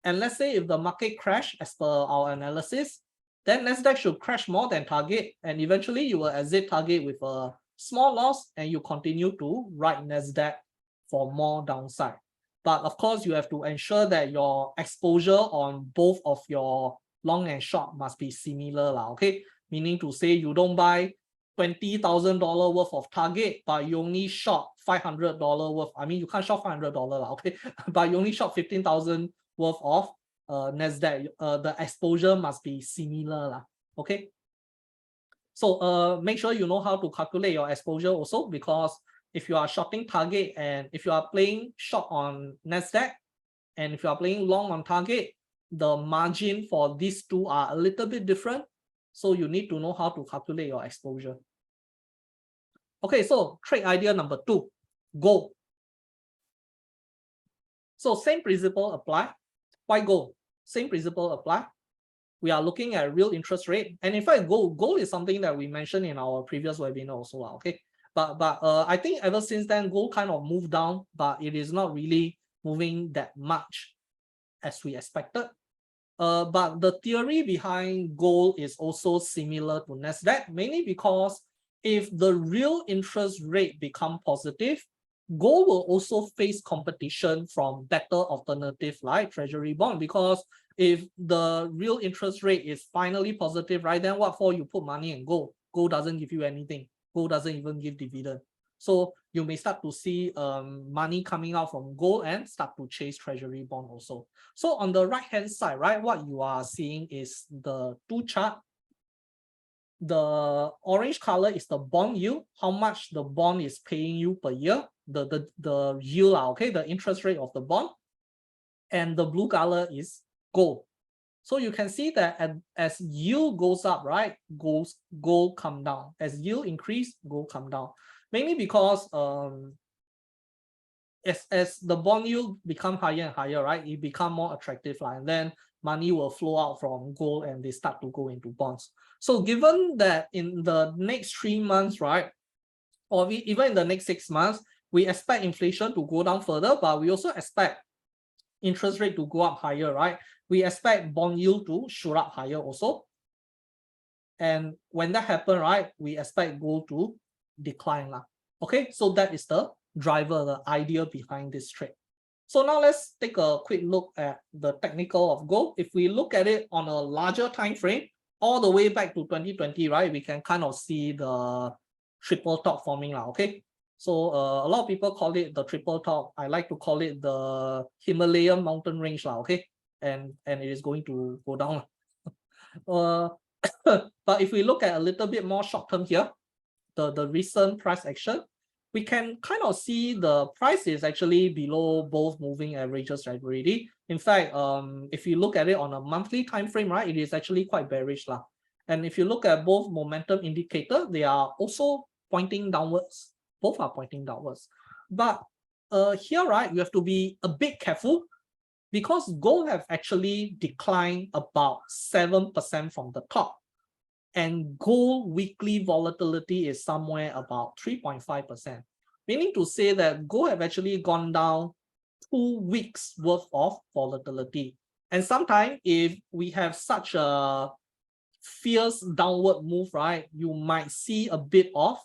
And let's say if the market crash as per our analysis, then Nasdaq should crash more than target, and eventually you will exit target with a small loss and you continue to ride Nasdaq for more downside. But of course, you have to ensure that your exposure on both of your long and short must be similar, okay? Meaning to say you don't buy $20,000 worth of target, but you only short $500 worth. I mean, you can't short $500, okay? But you only short 15,000 worth of Nasdaq. The exposure must be similar, okay? So make sure you know how to calculate your exposure also, because if you are shorting target and if you are playing short on Nasdaq and if you are playing long on target, the margin for these two are a little bit different. So you need to know how to calculate your exposure. Okay, so trade idea number 2, gold. So same principle apply. Why gold? Same principle apply. We are looking at real interest rate, and in fact, gold is something that we mentioned in our previous webinar also. Okay, but I think ever since then, gold kind of moved down, but it is not really moving that much as we expected. But the theory behind gold is also similar to Nasdaq, mainly because if the real interest rate become positive, gold will also face competition from better alternative like treasury bond, because if the real interest rate is finally positive, right, then what for you put money in gold? Gold doesn't give you anything. Gold doesn't even give dividend. So you may start to see money coming out from gold and start to chase treasury bond also. So on the right hand side, right, what you are seeing is the two chart. The orange color is the bond yield, how much the bond is paying you per year, the yield, okay, the interest rate of the bond, and the blue color is gold. So you can see that as yield goes up, right, gold come down. As yield increase, gold come down. Mainly because as the bond yield become higher and higher, right, it become more attractive, and then money will flow out from gold and they start to go into bonds. So given that in the next 3 months, right, or even in the next 6 months, we expect inflation to go down further, but we also expect interest rate to go up higher, right? We expect bond yield to shoot up higher also. And when that happens, right, we expect gold to decline. Okay, so that is the driver, the idea behind this trade. So now let's take a quick look at the technical of gold. If we look at it on a larger time frame, all the way back to 2020, right, we can kind of see the triple top forming. Okay, so a lot of people call it the triple top. I like to call it the Himalayan mountain range. Okay, and it is going to go down. But if we look at a little bit more short term here, the recent price action, we can kind of see the price is actually below both moving averages already. In fact, if you look at it on a monthly time frame, right, it is actually quite bearish. And if you look at both momentum indicator, they are also pointing downwards. Both are pointing downwards. But here, right, you have to be a bit careful because gold have actually declined about 7% from the top. And gold weekly volatility is somewhere about 3.5%, meaning to say that gold have actually gone down 2 weeks worth of volatility. And sometimes if we have such a fierce downward move, right, you might see a bit of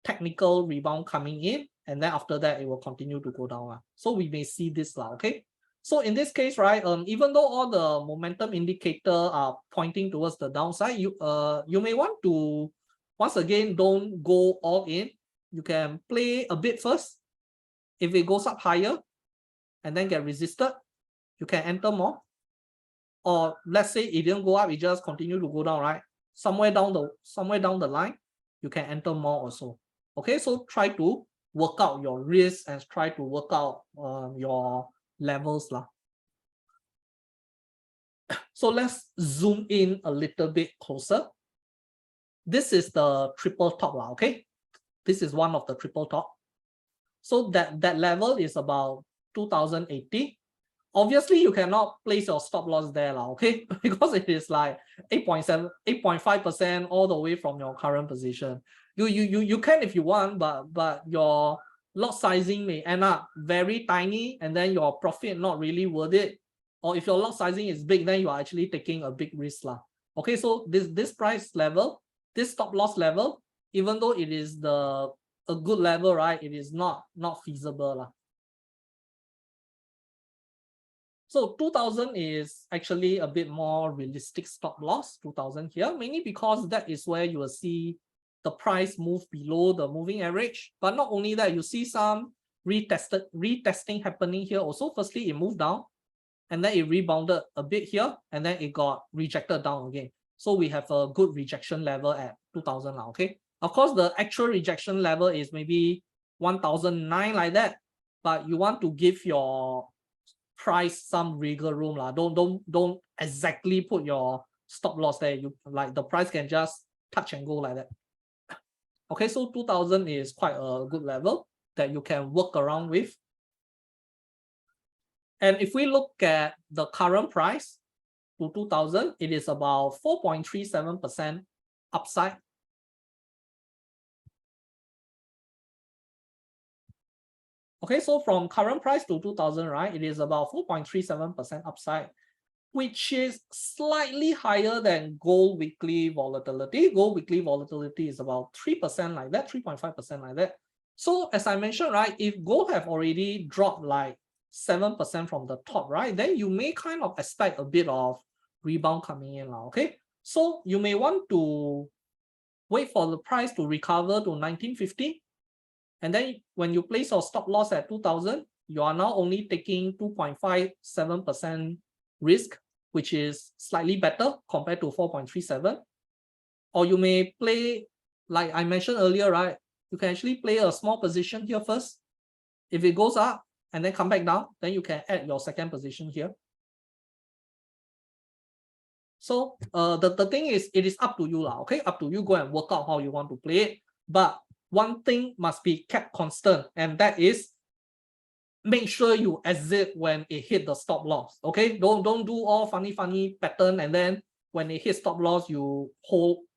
technical rebound coming in, and then after that it will continue to go down. So we may see this, okay. So in this case, right, even though all the momentum indicator are pointing towards the downside, you may want to, once again, don't go all in. You can play a bit first. If it goes up higher and then get resisted, you can enter more. Or let's say it didn't go up, it just continue to go down, right? Somewhere down the line, you can enter more also. Okay, so try to work out your risk and try to work out your levels. So let's zoom in a little bit closer. This is the triple top, okay? This is one of the triple top. So that level is about 2080. Obviously, you cannot place your stop loss there, okay? Because it is like 8.5% all the way from your current position. You can if you want, but your lot sizing may end up very tiny, and then your profit not really worth it. Or if your lot sizing is big, then you are actually taking a big risk. Okay, so this price level, this stop loss level, even though it is a good level, right, it is not feasible. So 2000 is actually a bit more realistic stop loss, 2000 here, mainly because that is where you will see the price move below the moving average. But not only that, you see some retesting happening here also. Firstly, it moved down, and then it rebounded a bit here, and then it got rejected down again. So we have a good rejection level at 2000 now, okay? Of course, the actual rejection level is maybe 1009 like that, but you want to give your price some wiggle room. Don't exactly put your stop loss there. You like the price can just touch and go like that. Okay, so 2000 is quite a good level that you can work around with. And if we look at the current price to 2000, it is about 4.37% upside. Okay, so from current price to 2000, right, it is about 4.37% upside, which is slightly higher than gold weekly volatility. Gold weekly volatility is about 3% like that, 3.5% like that. So as I mentioned, right, if gold have already dropped like 7% from the top, right, then you may kind of expect a bit of rebound coming in now, okay? So you may want to wait for the price to recover to 1950. And then when you place your stop loss at 2000, you are now only taking 2.57% risk, which is slightly better compared to 4.37. Or you may play, like I mentioned earlier, right? You can actually play a small position here first. If it goes up and then come back down, then you can add your second position here. So the thing is, it is up to you, okay? Up to you, go and work out how you want to play it. But one thing must be kept constant, and that is make sure you exit when it hit the stop loss. Okay, don't do all funny pattern, and then when it hits stop loss, you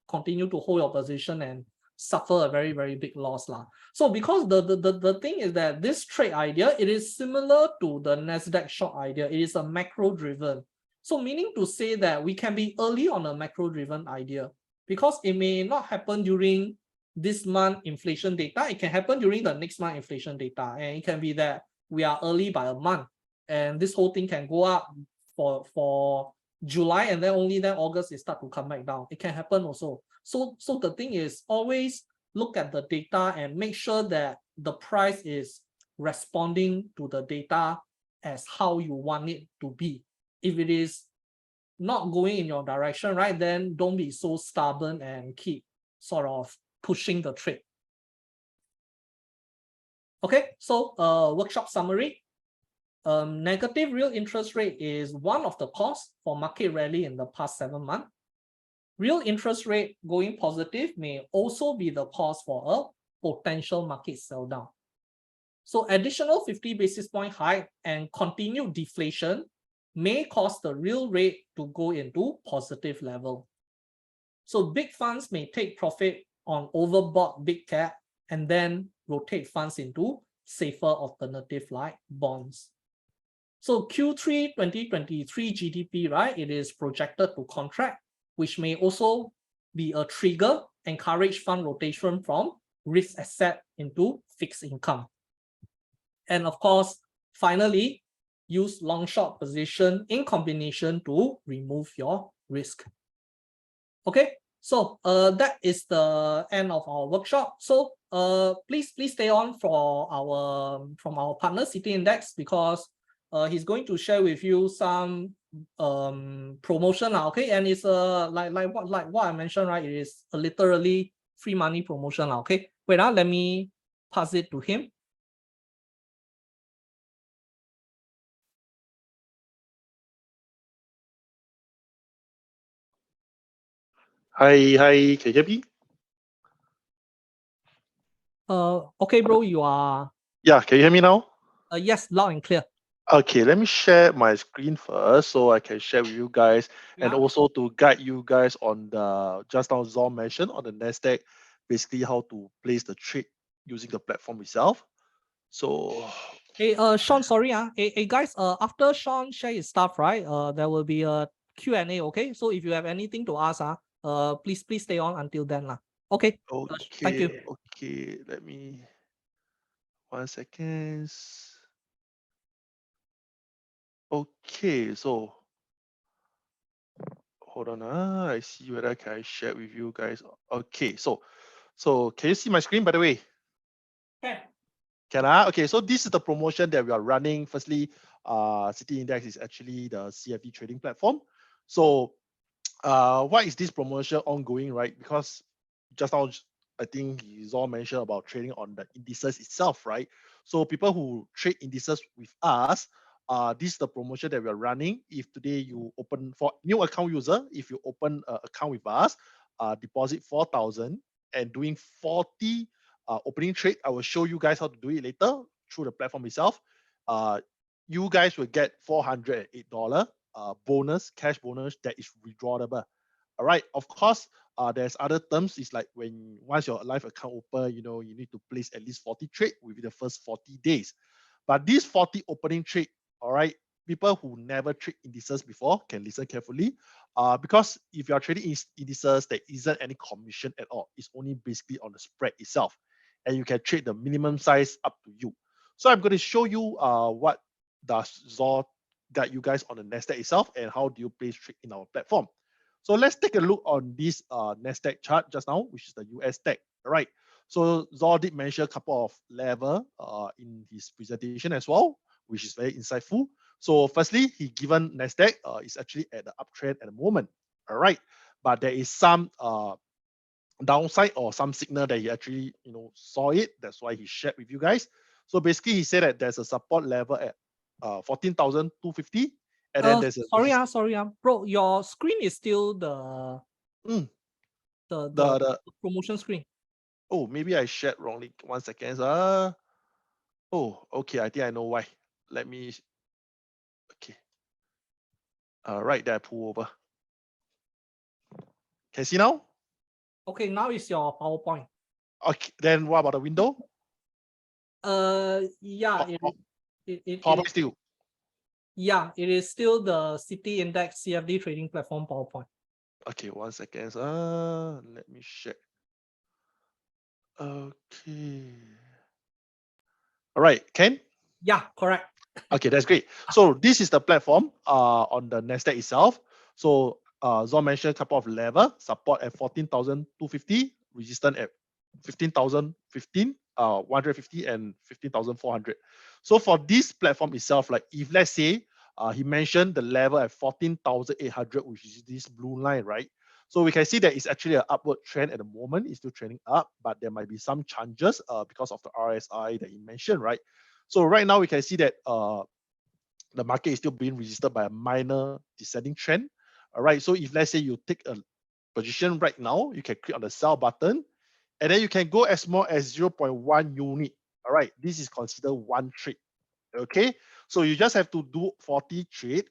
continue to hold your position and suffer a very big loss lah. So because the thing is that this trade idea, it is similar to the Nasdaq short idea. It is a macro driven. So meaning to say that we can be early on a macro driven idea, because it may not happen during this month inflation data. It can happen during the next month inflation data, and it can be that we are early by a month, and this whole thing can go up for July, and then only then August it start to come back down. It can happen also. So the thing is, always look at the data and make sure that the price is responding to the data as how you want it to be. If it is not going in your direction, right, then don't be so stubborn and keep sort of pushing the trade. Okay, so workshop summary. Negative real interest rate is one of the causes for market rally in the past 7 months. Real interest rate going positive may also be the cause for a potential market sell down. So additional 50 basis point hike and continued deflation may cause the real rate to go into positive level. So big funds may take profit on overbought big cap and then rotate funds into safer alternative like bonds. So Q3 2023 GDP, right, it is projected to contract, which may also be a trigger, encourage fund rotation from risk asset into fixed income. And of course, finally, use long short position in combination to remove your risk. Okay, so that is the end of our workshop. So please stay on for from our partner City Index, because he's going to share with you some promotion, okay, and it's like what I mentioned, right? It is a literally free money promotion, okay. Wait, let me pass it to him. Hi, can you hear me? Okay, bro, you are. Yeah, can you hear me now? Yes, loud and clear. Okay, let me share my screen first so I can share with you guys, Yeah. and also to guide you guys on the just now Zor mentioned on the Nasdaq, basically how to place the trade using the platform itself. So Hey, Sean, sorry, hey guys, after Sean share his stuff, right, there will be a Q&A, okay? So if you have anything to ask, please stay on until then, lah. Okay. Thank you. okay, let me 1 second. Okay, so hold on, I see whether I can share with you guys. Okay, so can you see my screen, by the way? Can I? Okay, so this is the promotion that we are running. Firstly, City Index is actually the CFD trading platform. So why is this promotion ongoing, right? Because just now, I think Zor mentioned about trading on the indices itself, right? So people who trade indices with us, this is the promotion that we are running. If today you open for new account user, if you open an account with us, deposit 4,000 and doing 40 opening trade. I will show you guys how to do it later through the platform itself. You guys will get $408 bonus, cash bonus that is withdrawable. All right. Of course, there's other terms. It's like when once your live account open, you need to place at least 40 trade within the first 40 days. But these 40 opening trade, all right, people who never trade indices before can listen carefully. Because if you are trading indices, there isn't any commission at all. It's only basically on the spread itself, and you can trade the minimum size up to you. So I'm going to show you what does Zor guide you guys on the Nasdaq itself, and how do you place trade in our platform. So let's take a look on this Nasdaq chart just now, which is the US tech. All right. So Zor did mention a couple of level in his presentation as well, which is very insightful. So firstly, he given Nasdaq is actually at the uptrend at the moment. All right. But there is some downside or some signal that he actually saw it. That's why he shared with you guys. So basically, he said that there's a support level at 14,250, and then there's a sorry, bro. Your screen is still the promotion screen. Oh, maybe I shared wrongly. 1 second. Oh, okay. I think I know why. Let me. Okay. Right there, pull over. Can you see now? Okay, now is your PowerPoint. Okay. Then what about the window? Yeah, PowerPoint still. yeah, it is still the City Index CFD trading platform PowerPoint. Okay, 1 second. Let me check. Okay. All right, Ken. Yeah, correct. Okay, that's great. So this is the platform on the Nasdaq itself. So Zon mentioned a couple of level support at 14,250, resistance at 15,015, 150 and 15,400. So for this platform itself, like if let's say he mentioned the level at 14,800, which is this blue line, right? So we can see that it's actually an upward trend at the moment. It's still trending up, but there might be some changes because of the RSI that he mentioned, right? So right now we can see that the market is still being resisted by a minor descending trend. All right. So if let's say you take a position right now, you can click on the sell button, and then you can go as small as 0.1 unit. All right. This is considered one trade. Okay. So you just have to do 40 trade.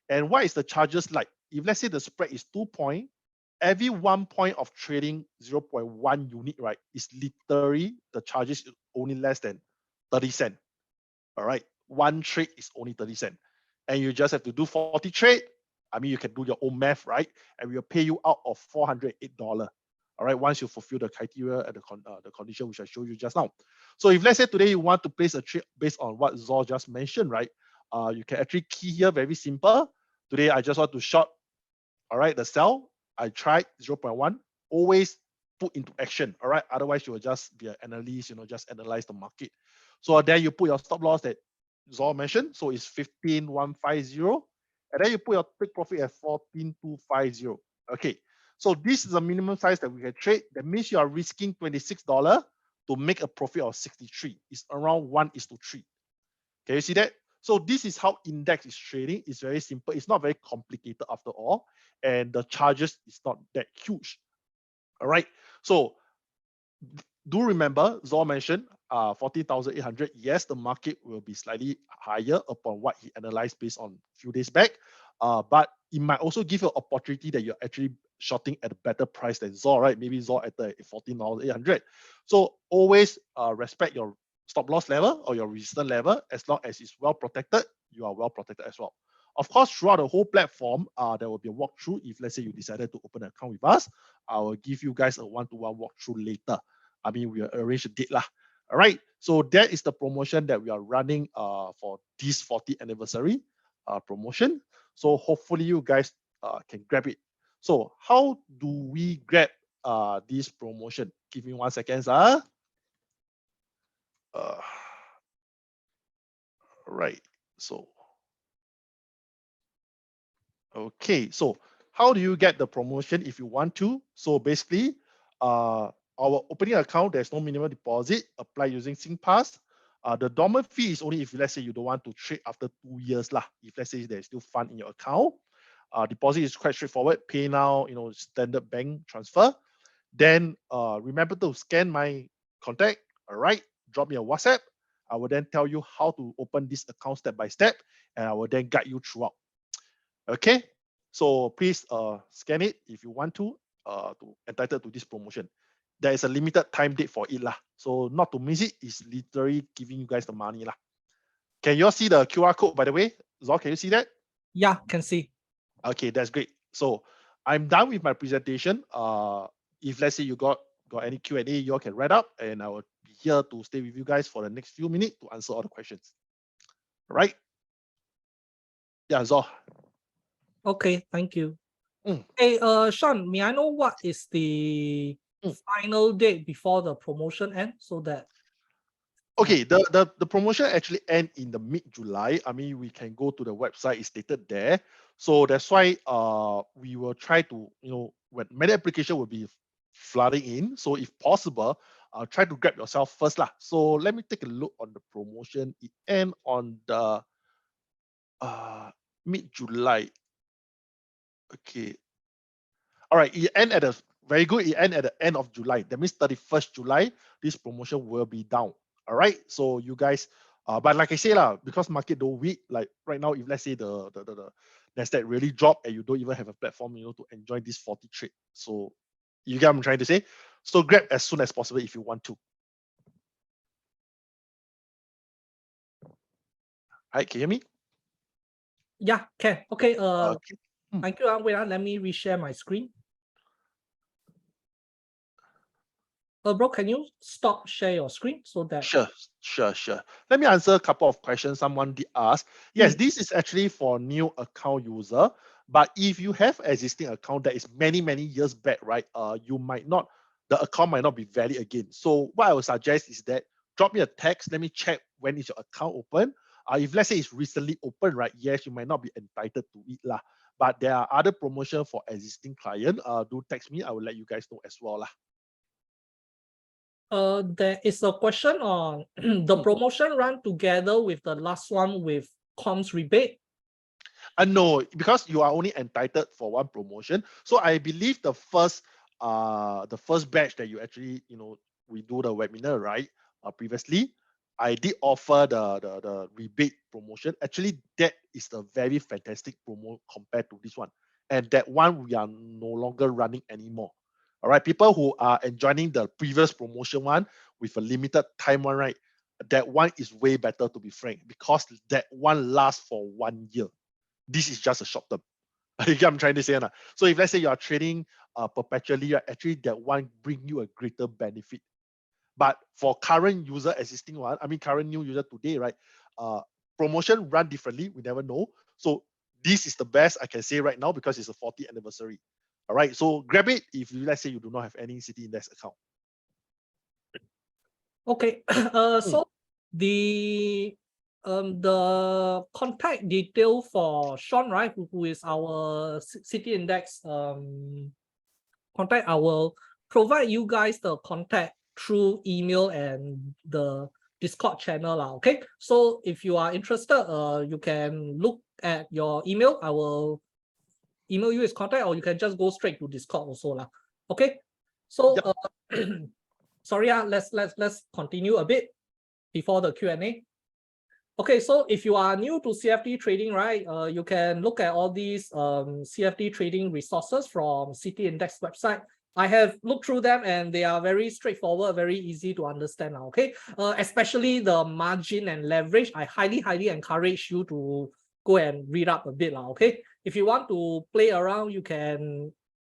And what is the charges like? If let's say the spread is 2 point, every 1 point of trading 0.1 unit, right, is literally the charges is only less than 30 cents. All right. One trade is only 30 cents. And you just have to do 40 trade. I mean, you can do your own math, right? And we'll pay you out of $408. All right. Once you fulfill the criteria and the condition which I showed you just now. So if let's say today you want to place a trade based on what Zor just mentioned, right? You can actually key here very simple. Today I just want to short, all right, the sell. I tried 0.1. Always put into action. All right. Otherwise, you will just be an analyst, just analyze the market. So then you put your stop loss that Zor mentioned. So it's 15,150. And then you put your take profit at 14,250. Okay. So this is the minimum size that we can trade. That means you are risking $26 to make a profit of 63. It's around 1:3. Can you see that? So this is how index is trading. It's very simple. It's not very complicated after all. And the charges is not that huge. All right. So do remember, Zor mentioned 14,800. Yes, the market will be slightly higher upon what he analyzed based on a few days back. But it might also give you an opportunity that you're actually shorting at a better price than Zor, right? Maybe Zor at the 14,800. So always respect your stop loss level or your resistance level. As long as it's well protected, you are well protected as well. Of course, throughout the whole platform, there will be a walkthrough. If let's say you decided to open an account with us, I will give you guys a one-to-one walkthrough later. I mean, we will arrange a date lah. All right. So that is the promotion that we are running for this 40th anniversary promotion. So hopefully you guys can grab it. So how do we grab this promotion? Give me 1 second. Right. So okay. So how do you get the promotion if you want to? So basically, our opening account, there's no minimum deposit. Apply using SingPass. The dormant fee is only if let's say you don't want to trade after 2 years lah. If let's say there's still fund in your account, deposit is quite straightforward. Pay now, standard bank transfer. Then remember to scan my contact. All right, drop me a WhatsApp. I will then tell you how to open this account step by step, and I will then guide you throughout. Okay, so please scan it if you want to entitled to this promotion. There is a limited time date for it lah. So not to miss it is literally giving you guys the money lah. Can you all see the QR code by the way? Zor, can you see that? Yeah, can see. Okay, that's great. So I'm done with my presentation. If let's say you got any Q&A, you all can write up, and I will be here to stay with you guys for the next few minutes to answer all the questions. All right? Yeah, Zor. Okay, thank you. Mm. Hey, Sean, may I know what is the final date before the promotion ends so that Okay, the promotion actually end in the mid-July. I mean, we can go to the website, it's stated there. So that's why we will try to, when many application will be flooding in. So if possible, try to grab yourself first lah. So let me take a look on the promotion. It end on the mid-July. Okay. All right, it end at a very good. It end at the end of July. That means 31st July. This promotion will be down. All right. So you guys But like I say, because market don't weak, like right now, if let's say the Nasdaq really drop and you don't even have a platform, to enjoy this 40 trade. So you get what I'm trying to say? So grab as soon as possible if you want to. Hi, can you hear me? Yeah, can. Okay. Okay. Thank you. Wait, let me reshare my screen. Bro, can you stop share your screen so that? Sure. Let me answer a couple of questions someone did ask. Yes, this is actually for new account user. But if you have existing account that is many years back, right? The account might not be valid again. So what I would suggest is that drop me a text. Let me check when is your account open. If let's say it's recently open, right? Yes, you might not be entitled to it lah. But there are other promotion for existing client. Do text me. I will let you guys know as well lah. There is a question on the promotion run together with the last one with comms rebate. No, because you are only entitled for one promotion. So I believe the first batch that you actually, we do the webinar, right? Previously, I did offer the rebate promotion. Actually, that is a very fantastic promo compared to this one. And that one we are no longer running anymore. All right, people who are enjoying the previous promotion one with a limited time one, right? That one is way better, to be frank, because that one lasts for 1 year. This is just a short term. You get what I'm trying to say? So if let's say you are trading perpetually, actually that one bring you a greater benefit. But for current user, existing one, current new user today, right? Promotion run differently. We never know. So this is the best I can say right now because it's a 40th anniversary. All right. So grab it if let's say you do not have any City Index account. Okay. So the contact detail for Sean, right, who is our City Index contact, I will provide you guys the contact through email and the Discord channel. Okay. So if you are interested, you can look at your email. I will email you his contact, or you can just go straight to Discord also. Okay. So sorry, let's continue a bit before the Q&A. Okay, so if you are new to CFD trading, right, you can look at all these CFD trading resources from City Index website. I have looked through them and they are very straightforward, very easy to understand. Okay, especially the margin and leverage. I highly encourage you to go and read up a bit. Okay, if you want to play around, you can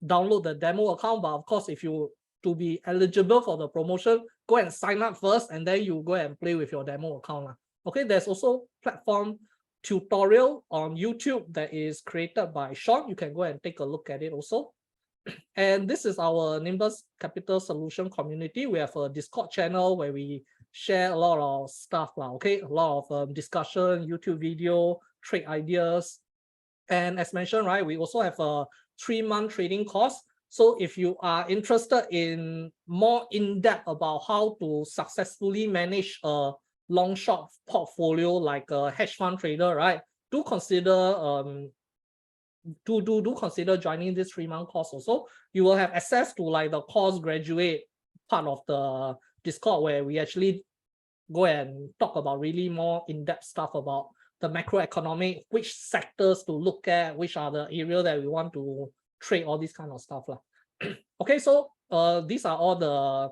download the demo account. But of course, if you to be eligible for the promotion, go and sign up first, and then you go and play with your demo account. Okay, there's also platform tutorial on YouTube that is created by Sean. You can go and take a look at it also. And this is our Nimbus Capital Solution community. We have a Discord channel where we share a lot of stuff. Okay, a lot of discussion, YouTube video, trade ideas. And as mentioned, right, we also have a 3-month trading course. So if you are interested in more in-depth about how to successfully manage a long short portfolio like a hedge fund trader, right, do consider consider joining this 3-month course also. You will have access to like the course graduate part of the Discord where we actually go and talk about really more in-depth stuff about the macroeconomic, which sectors to look at, which are the areas that we want to trade, all this kind of stuff. Okay, so these are all the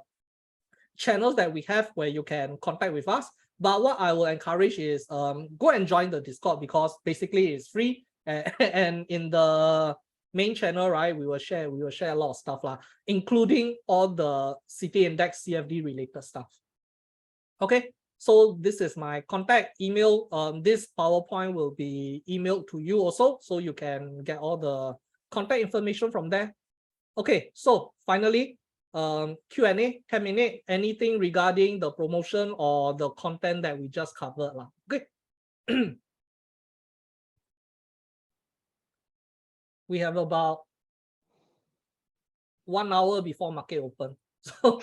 channels that we have where you can contact with us. But what I will encourage is go and join the Discord because basically it's free. And in the main channel, right, we will share a lot of stuff, including all the City Index CFD related stuff. Okay, so this is my contact email. This PowerPoint will be emailed to you also, so you can get all the contact information from there. Okay, so finally, Q&A, 10 minutes, anything regarding the promotion or the content that we just covered. Okay. We have about 1 hour before market open. So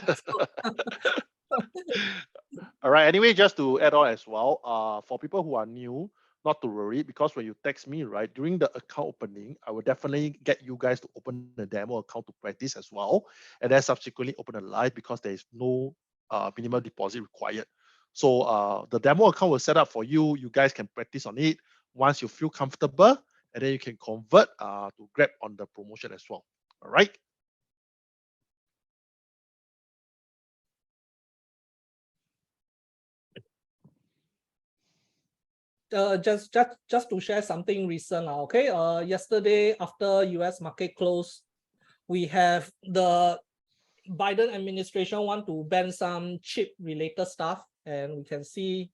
all right. Anyway, just to add on as well, for people who are new, not to worry, because when you text me, right, during the account opening, I will definitely get you guys to open the demo account to practice as well, and then subsequently open a live because there is no minimum deposit required. So the demo account was set up for you. You guys can practice on it. Once you feel comfortable, and then you can convert to grab on the promotion as well. All right. Just to share something recent, okay. Yesterday after US market close, we have the Biden administration want to ban some chip related stuff, and we can see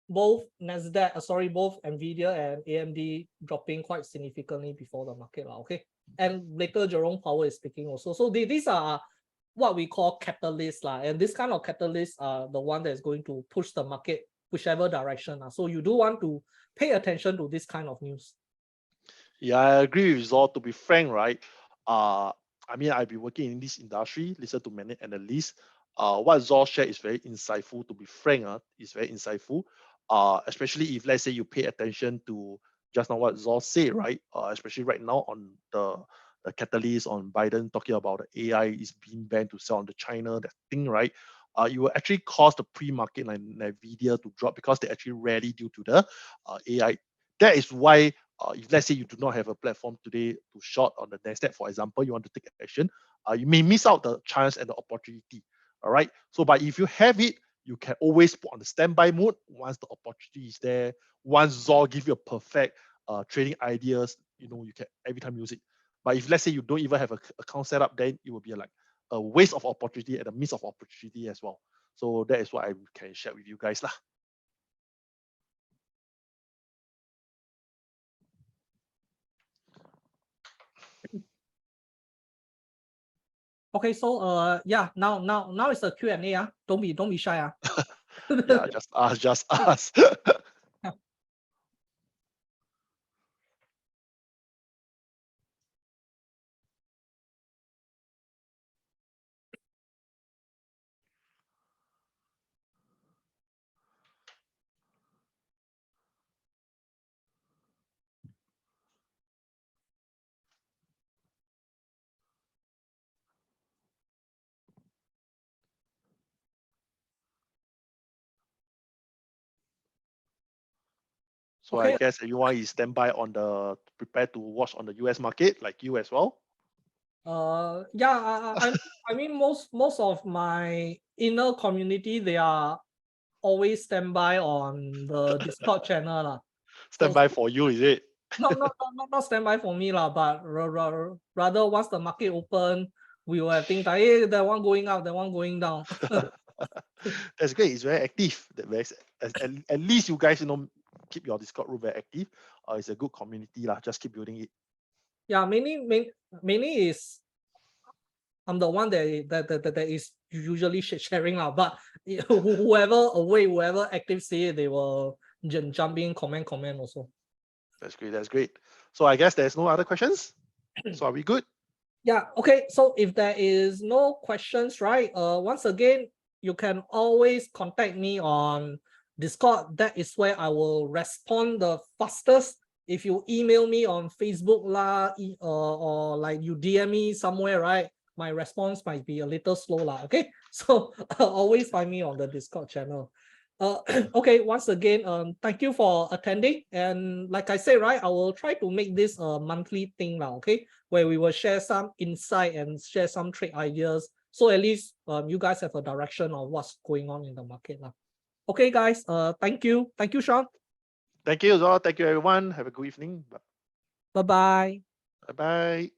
both both Nvidia and AMD dropping quite significantly before the market, okay. And later Jerome Powell is speaking also. So these are what we call catalysts, and this kind of catalysts are the one that is going to push the market whichever direction. So you do want to pay attention to this kind of news. Yeah, I agree with Zor. To be frank, right? I mean, I've been working in this industry, listen to many analysts. What Zor shared is very insightful. To be frank, it's very insightful. Especially if, let's say, you pay attention to just now what Zor said, right? Especially right now on the catalyst on Biden talking about the AI is being banned to sell on the China, that thing, right? You will actually cause the pre-market like Nvidia to drop because they actually rally due to the AI. That is why if let's say you do not have a platform today to short on the Nasdaq, for example, you want to take action, you may miss out the chance and the opportunity. All right. So, but if you have it, you can always put on the standby mode once the opportunity is there. Once Zor give you a perfect trading ideas, you can every time use it. But if let's say you don't even have a account set up, then it will be like a waste of opportunity and a miss of opportunity as well. So that is what I can share with you guys lah. Okay, so yeah, now it's a Q&A. Don't be shy. Yeah, just ask. So Okay. I guess everyone is standby on the prepared to watch on the US market, like you as well. Yeah, I mean most of my inner community, they are always standby on the Discord channel. Standby for you, is it? Not standby for me, but rather once the market open, we will have things like, hey, that one going up, that one going down. That's great. It's very active. At least you guys, keep your Discord room very active. It's a good community lah. Just keep building it. Yeah, mainly is I'm the one that is usually sharing but whoever active see it, they will jump in, comment also. That's great. That's great. So I guess there's no other questions. So are we good? Yeah. Okay. So if there is no questions, right? Once again, you can always contact me on Discord. That is where I will respond the fastest. If you email me on Facebook or like you DM me somewhere, right? My response might be a little slow okay. So always find me on the Discord channel. Okay, once again, thank you for attending. And like I said, right, I will try to make this a monthly thing okay, where we will share some insight and share some trade ideas. So at least you guys have a direction of what's going on in the market Okay, guys, thank you. Thank you, Sean. Thank you, Zor. Thank you, everyone. Have a good evening. Bye-bye. Bye-bye.